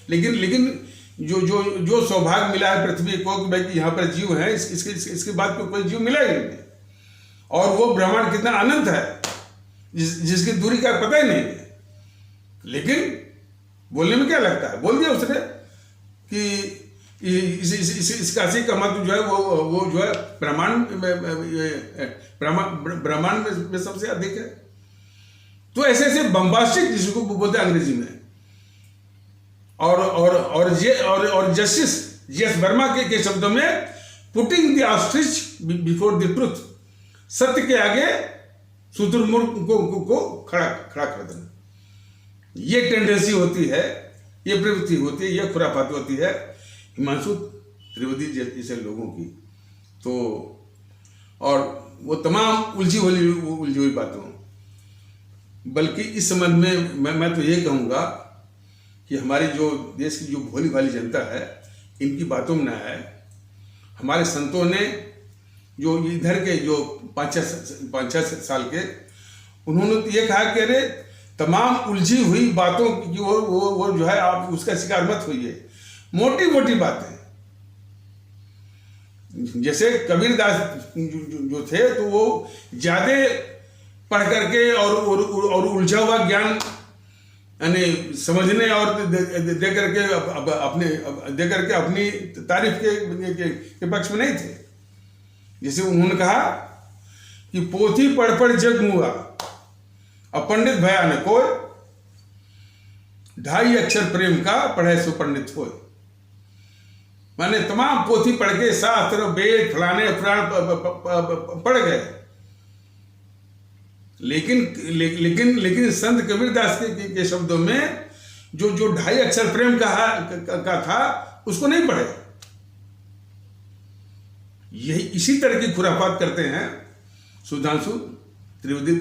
लेकिन जो सौभाग्य मिला है पृथ्वी को कि भाई यहाँ पर जीव है, इसके बाद कोई जीव मिला ही नहीं। और वो ब्रह्मांड कितना अनंत है जिसकी दूरी का पता ही नहीं है। लेकिन बोलने में क्या लगता है, बोल दिया उसने कि इस काशी का महत्व जो है वो जो है ब्रह्मांड में सबसे अधिक है। तो ऐसे बम्बास्टिक जिसको बोलते हैं अंग्रेजी में, और जस्टिस जीएस वर्मा के शब्दों में putting the ostrich before the truth, सत्य के आगे शुतुरमुर्ग को खड़ा कर देना। ये टेंडेंसी होती है, ये प्रवृत्ति होती है, ये खुराफात होती है हिमांशु त्रिवेदी जैसे लोगों की। तो और वो तमाम उलझी हुई बातों, बल्कि इस संबंध में मैं तो ये कहूँगा कि हमारी जो देश की जो भोली भाली जनता है, इनकी बातों में ना है। हमारे संतों ने जो इधर के जो 5-6 साल के, उन्होंने तो ये कहा कि अरे तमाम उलझी हुई बातों की वो जो है आप उसका शिकार मत होइए। मोटी मोटी बातें, जैसे कबीरदास जो थे तो वो ज्यादा पढ़ करके और उलझा हुआ ज्ञान यानी समझने और दे करके अपनी तारीफ के पक्ष में नहीं थे। जैसे उन्होंने कहा कि पोथी पढ़ जग मुआ और पंडित भया न कोय, 2.5 अक्षर प्रेम का पढ़े सो पंडित होय। माने तमाम पोथी पढ़ के शास्त्र वेद फलाने पढ़ गए, लेकिन संत कबीरदास के शब्दों में जो 2.5 अक्षर प्रेम का था उसको नहीं पढ़े। यही इसी तरह की खुराफात करते हैं सुधांशु त्रिवेदी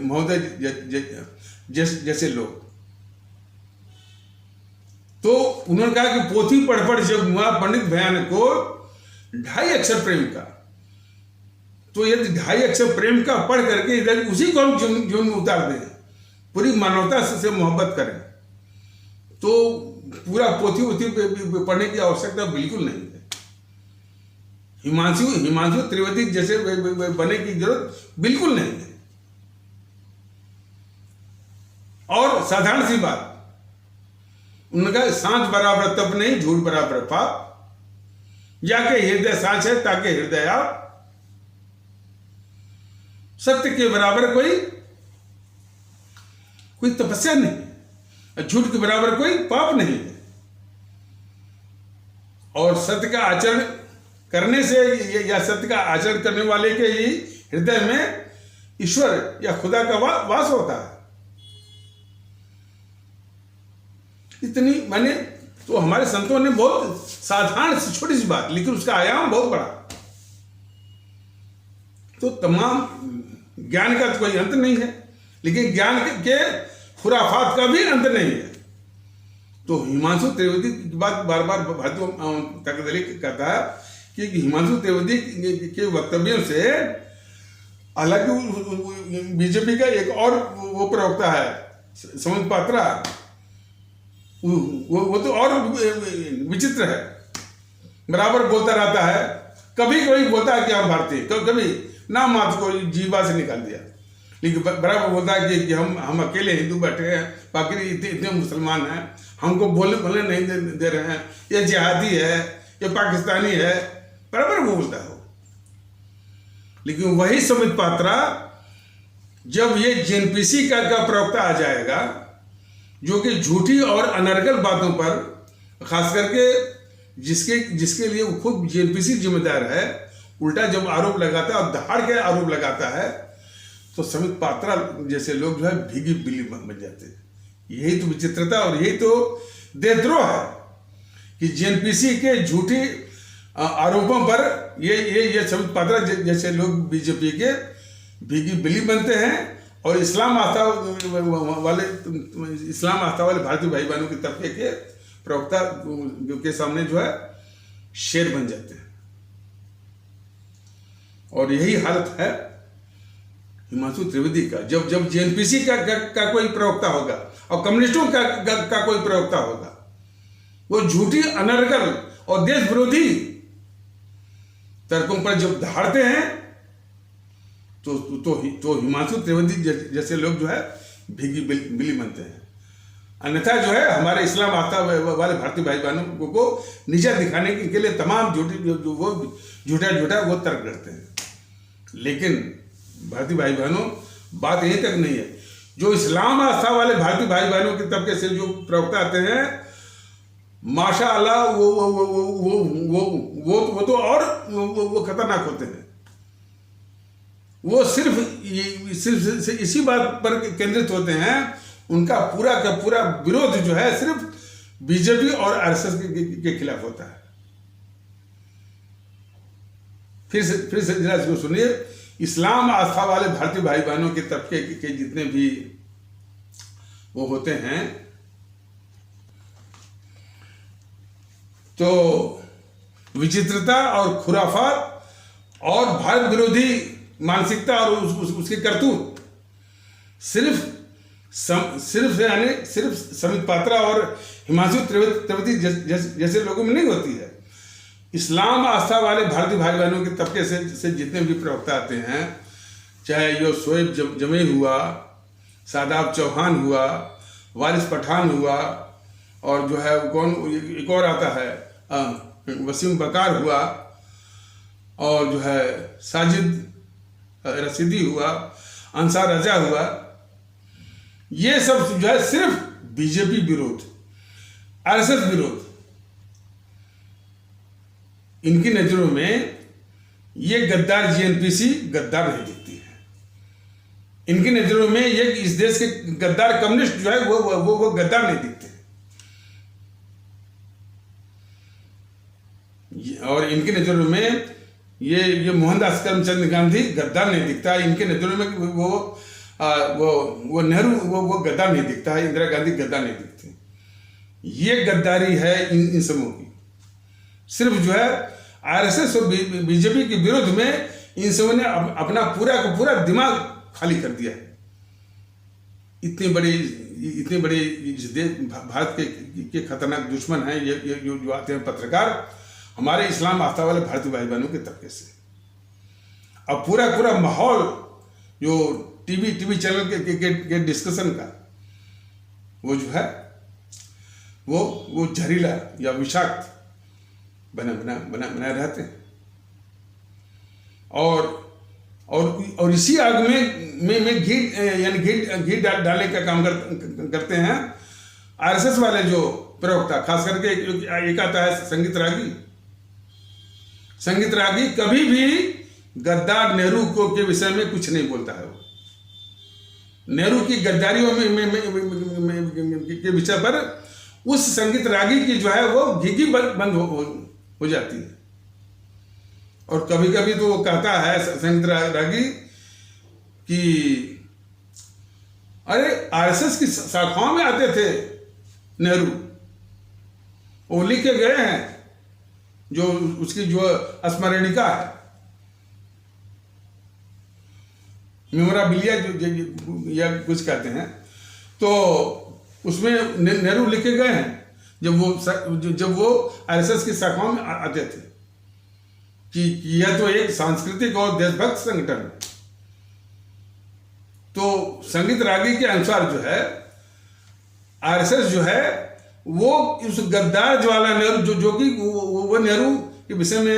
महोदय जैसे लोग। तो उन्होंने कहा कि पोथी पढ़ जब हुआ पंडित भयान को 2.5 अक्षर प्रेम का, तो यदि 2.5 अक्षर प्रेम का पढ़ करके इधर उसी को हम जीवन में उतार दें, पूरी मानवता से मोहब्बत करें, तो पूरा पोथी पढ़ने की आवश्यकता बिल्कुल नहीं है। हिमांशु त्रिवेदी जैसे बनने की जरूरत बिल्कुल नहीं है। और साधारण सी बात, उन्होंने कहा सांच बराबर तप नहीं, झूठ बराबर पाप, जाके हृदय सांच है ताके हृदय आप, सत्य के बराबर कोई तपस्या नहीं, झूठ के बराबर कोई पाप नहीं है। और सत्य का आचरण करने से या सत्य का आचरण करने वाले के ही हृदय में ईश्वर या खुदा का वास होता है। इतनी माने तो हमारे संतों ने बहुत साधारण सी छोटी सी बात, लेकिन उसका आयाम बहुत बड़ा। तो तमाम ज्ञान का तो कोई अंत नहीं है, लेकिन ज्ञान के खुराफात का भी अंत नहीं है। तो हिमांशु त्रिवेदी की बात बार बार भारतीय तकदली कहता है कि हिमांशु त्रिवेदी के वक्तव्यों से, हालांकि बीजेपी का एक और वो प्रवक्ता है समित पात्रा, वो तो और विचित्र है, बराबर बोलता रहता है। कभी कभी बोलता है कि हम भारतीय, कभी नाम मात्र को जीवा से निकाल दिया, लेकिन बराबर बोलता है कि हम अकेले हिंदू बैठे हैं, बाकी इतने मुसलमान हैं, हमको बोलने नहीं दे रहे हैं, ये जिहादी है, ये पाकिस्तानी है, बराबर वो बोलता है। लेकिन वही समित पात्रा जब ये जेएनपीसी का प्रवक्ता आ जाएगा, जो कि झूठी और अनर्गल बातों पर, खास करके जिसके लिए वो खुद जेएनपीसी जिम्मेदार है, उल्टा जब आरोप लगाता है और दहाड़ के आरोप लगाता है, तो समित पात्रा जैसे लोग जो है भीगी बिल्ली बन जाते हैं। यही तो विचित्रता और यही तो देशद्रोह है कि जेएनपीसी के झूठी आरोपों पर ये समित पात्रा जैसे लोग बीजेपी के भीगी बिल्ली बनते हैं और इस्लाम आस्था वाले भारतीय भाई बहनों के तबके के प्रवक्ता के सामने जो है शेर बन जाते हैं। और यही हालत है हिमांशु त्रिवेदी का। जब जेएनपीसी का कोई प्रवक्ता होगा और कम्युनिस्टों का कोई प्रवक्ता होगा, वो झूठी, अनर्गल और देश विरोधी तर्कों पर जब धारते हैं तो हिमांशु त्रिवेदी जैसे लोग जो है भीगी बिल्ली बनते हैं। अन्यथा जो है हमारे इस्लाम आस्था वाले भारतीय भाई बहनों को नीचा दिखाने के लिए तमाम झूठा वो तर्क करते हैं। लेकिन भारतीय भाई बहनों, बात यहीं तक नहीं है। जो इस्लाम आस्था वाले भारतीय भाई बहनों के तबके से जो प्रवक्ता आते हैं, माशाअल्लाह वो तो और वो खतरनाक होते हैं। वो सिर्फ इसी बात पर केंद्रित होते हैं, उनका पूरा का पूरा विरोध जो है सिर्फ बीजेपी और आरएसएस के खिलाफ होता है। फिर से जरा इसको सुनिए। इस्लाम आस्था वाले भारतीय भाई बहनों के तबके के जितने भी वो होते हैं, तो विचित्रता और खुराफात और भारत विरोधी मानसिकता और उसकी करतूत सिर्फ समित पात्रा और हिमांशु त्रिवेदी जैसे लोगों में नहीं होती है। इस्लाम आस्था वाले भारतीय भाई बहनों के तबके से जितने भी प्रवक्ता आते हैं, चाहे यो शोएब जमे हुआ, शादाब चौहान हुआ, वारिस पठान हुआ, और जो है कौन एक और आता है वसीम बकार हुआ, और जो है साजिद रशीदी हुआ, अंसार रजा हुआ, ये सब जो है सिर्फ बीजेपी विरोध, आरएसएस विरोध। इनकी नजरों में ये गद्दार जेएनपीसी गद्दार नहीं दिखती है। इनकी नजरों में ये इस देश के गद्दार कम्युनिस्ट जो है वो गद्दार नहीं दिखते। और इनकी नजरों में ये मोहनदास करमचंद गांधी गद्दार नहीं दिखता है। इनके नजरों में वो नेहरू वो गद्दार नहीं दिखता है, इंदिरा गांधी गद्दार नहीं दिखती। ये गद्दारी है इन समूह की। सिर्फ जो है आरएसएस और बीजेपी के विरोध में इन समूह ने अपना पूरा का पूरा दिमाग खाली कर दिया है। इतनी बड़ी भारत के खतरनाक दुश्मन हैं ये जो आते हैं पत्रकार, हमारे इस्लाम आस्था वाले भारतीय भाई बहनों के तबके से। अब पूरा माहौल जो टीवी चैनल के डिस्कशन का वो जो है वो जहरीला या विषाक्त बना रहते हैं। और इसी आग में घी डालने का काम करते हैं आरएसएस वाले जो प्रवक्ता, खास करके एक आता है संगीत रागी कभी भी गद्दार नेहरू के विषय में कुछ नहीं बोलता है। वो नेहरू की गद्दारियों के विषय पर उस संगीत रागी की जो है वो घिघी बंद हो जाती है। और कभी कभी तो वो कहता है संगीत रागी कि अरे आरएसएस की शाखाओं में आते थे नेहरू, वो लिख के गए हैं जो उसकी जो स्मरणिका है, मेमोराबिलिया या कुछ कहते हैं, तो उसमें नेहरू लिखे गए हैं जब वो आरएसएस की शाखाओं में आते थे कि यह तो एक सांस्कृतिक और देशभक्त संगठन है। तो संगीत रागी के अनुसार जो है आरएसएस जो है वो उस गद्दार ज्वाला नेहरू जो कि वो नेहरू के विषय में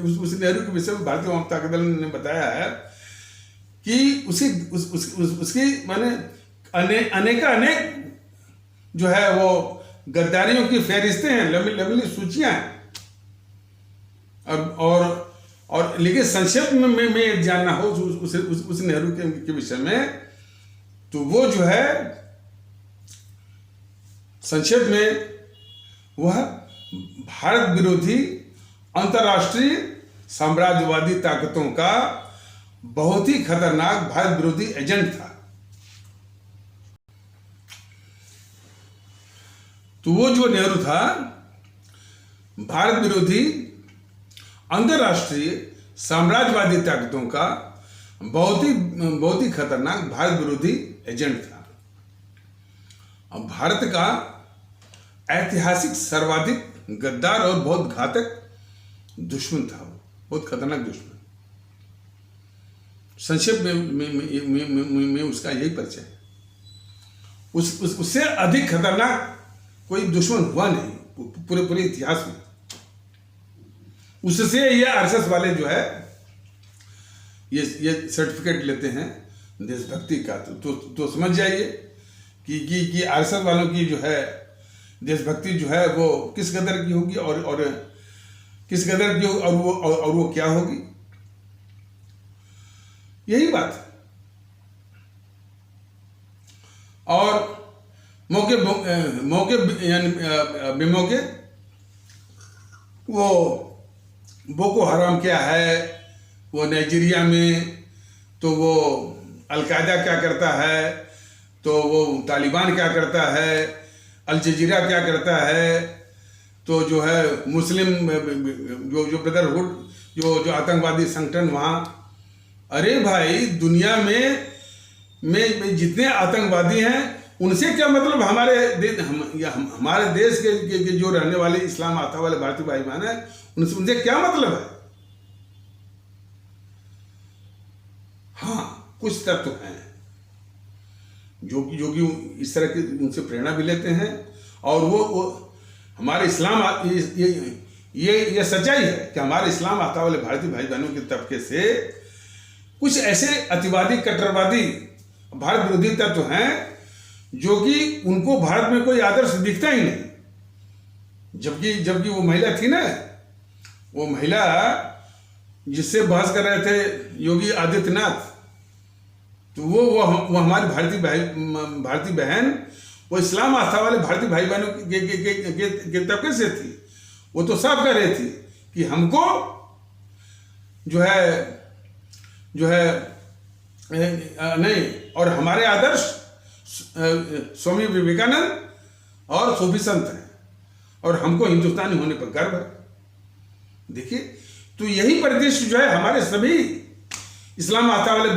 उस नेहरू के विषय में भारतीय जनता दल ने बताया है कि उसकी माने अनेक जो है वो गद्दारियों की फहरिस्तें हैं, लंबी सूचियां हैं। और लेकिन संक्षेप में मैं जानना हो उस नेहरू के विषय में, तो वो जो है संक्षेप में वह भारत विरोधी अंतर्राष्ट्रीय साम्राज्यवादी ताकतों का बहुत ही खतरनाक भारत विरोधी एजेंट था। तो वो जो नेहरू था भारत विरोधी अंतर्राष्ट्रीय साम्राज्यवादी ताकतों का बहुत ही खतरनाक भारत विरोधी एजेंट था। अब भारत का ऐतिहासिक सर्वाधिक गद्दार और बहुत घातक दुश्मन था, बहुत खतरनाक दुश्मन। संक्षेप में उसका यही परिचय है। उससे अधिक खतरनाक कोई दुश्मन हुआ नहीं पूरे इतिहास में। उससे ये आरएसएस वाले जो है ये सर्टिफिकेट लेते हैं देशभक्ति का, तो समझ जाइए कि आरएसएस वालों की जो है देशभक्ति जो है वो किस कदर की होगी और किस कदर की होगी और वो क्या होगी। यही बात है। और मौके यानी बेमौके वो बोको हराम क्या है, वो नाइजीरिया में, तो वो अलकायदा क्या करता है, तो वो तालिबान क्या करता है, अल जजीरा क्या करता है, तो जो है मुस्लिम जो ब्रदरहुड जो आतंकवादी संगठन वहाँ। अरे भाई, दुनिया में जितने आतंकवादी हैं उनसे क्या मतलब? हमारे देश के जो रहने वाले इस्लाम आता वाले भारतीय भाई बहन है उनसे क्या मतलब है? हाँ, कुछ तत्व हैं जो कि इस तरह की उनसे प्रेरणा भी लेते हैं, और वो हमारे इस्लाम ये सच्चाई है कि हमारे इस्लाम आता वाले भारतीय भाई बहनों के तबके से कुछ ऐसे अतिवादी कट्टरवादी भारत विरोधी तत्व हैं जो कि उनको भारत में कोई आदर्श दिखता ही नहीं। जबकि वो महिला थी ना, वो महिला जिससे बहस कर रहे थे योगी आदित्यनाथ, तो वो हमारी भारतीय बहन, वो इस्लाम आस्था वाले भारतीय भाई बहनों के तबके से थी। वो तो साफ कह रही थी कि हमको जो है नहीं, और हमारे आदर्श स्वामी विवेकानंद और सूफी संत हैं, और हमको हिंदुस्तानी होने पर गर्व है। देखिए, तो यही परिदृश्य जो है हमारे सभी इस्लाम आस्था वाले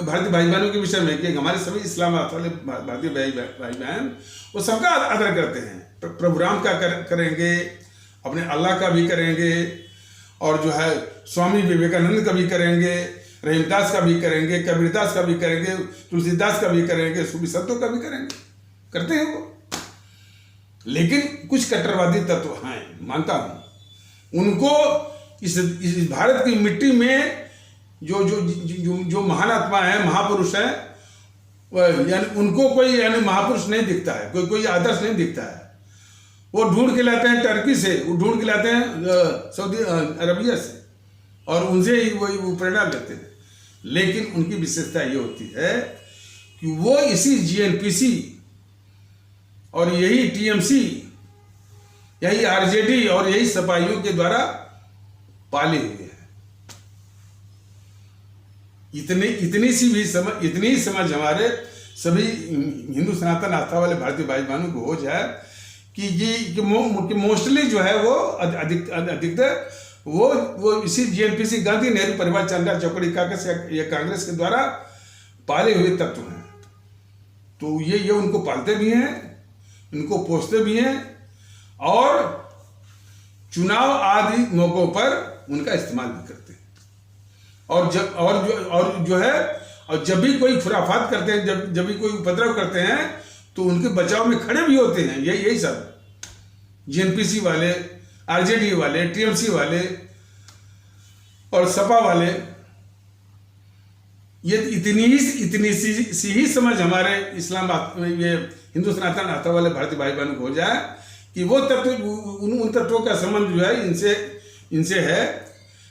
भारतीय भाई बहनों के विषय में, कि हमारे सभी इस्लाम आस्था वाले भारतीय भाई बहन वो सबका आदर करते हैं। प्रभु राम का करेंगे, अपने अल्लाह का भी करेंगे, और जो है स्वामी विवेकानंद का भी करेंगे, रहीमदास का भी करेंगे, कबीरदास का भी करेंगे, तुलसीदास का भी करेंगे, सूफी संतों का भी करेंगे, करते हैं वो। लेकिन कुछ कट्टरवादी तत्व हैं, मानता हूं, उनको इस भारत की मिट्टी में जो महान आत्मा है, महापुरुष है, यानी उनको कोई महापुरुष नहीं दिखता है, कोई आदर्श नहीं दिखता है। वो ढूंढ के लाते हैं टर्की से, वो ढूंढ के लाते हैं सऊदी अरबिया से, और उनसे ही वो प्रेरणा लेते हैं। लेकिन उनकी विशेषता ये होती है कि वो इसी जीएनपीसी और यही टीएमसी, यही आरजेडी और यही सपाइयों के द्वारा पाले हुए हैं। इतनी ही समझ हमारे सभी हिंदू सनातन आस्था वाले भारतीय भाई बहनों को हो जाए कि मोस्टली जो है वो अधिकतर वो इसी जीएनपीसी, गांधी नेहरू परिवार, चंद्रा चौकड़ी काकस या कांग्रेस के द्वारा पाले हुए तत्व हैं। तो ये उनको पालते भी हैं, इनको पोसते भी हैं, और चुनाव आदि मौकों पर उनका इस्तेमाल भी करते हैं। और जब भी कोई खुराफात करते हैं, जब भी कोई उपद्रव करते हैं, तो उनके बचाव में खड़े भी होते हैं। यही सब जीएनपीसी वाले, आरजेडी वाले, टीएमसी वाले और सपा वाले, ये इतनी सी ही समझ हमारे इस्लाम ये हिंदू सनातन आस्था वाले भारतीय भाई बहनों को हो जाए कि वो तत्व, उन तत्वों का संबंध जो है इनसे है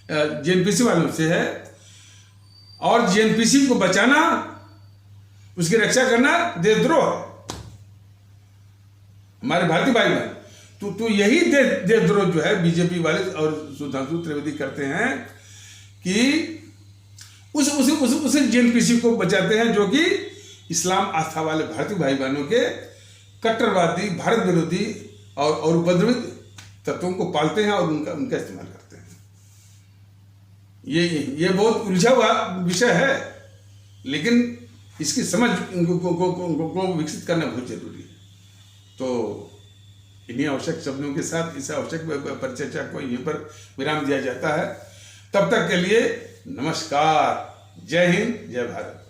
जेएनपीसी वालों से है, और जेएनपीसी को बचाना, उसकी रक्षा करना देशद्रोह है। हमारे भारतीय भाई बहन, तो यही देशद्रोह जो है बीजेपी वाले और सुधांशु त्रिवेदी करते हैं कि उस जेएनपीसी को बचाते हैं जो कि इस्लाम आस्था वाले भारतीय भाई बहनों के कट्टरवादी, भारत विरोधी और उपद्रवित तत्वों को पालते हैं और उनका इस्तेमाल करते हैं। ये बहुत उलझा हुआ विषय है, लेकिन इसकी समझ को विकसित करना बहुत जरूरी है। तो इन्हीं आवश्यक शब्दों के साथ इस आवश्यक परिचर्चा को यहीं पर विराम दिया जाता है। तब तक के लिए नमस्कार। जय हिंद, जय भारत।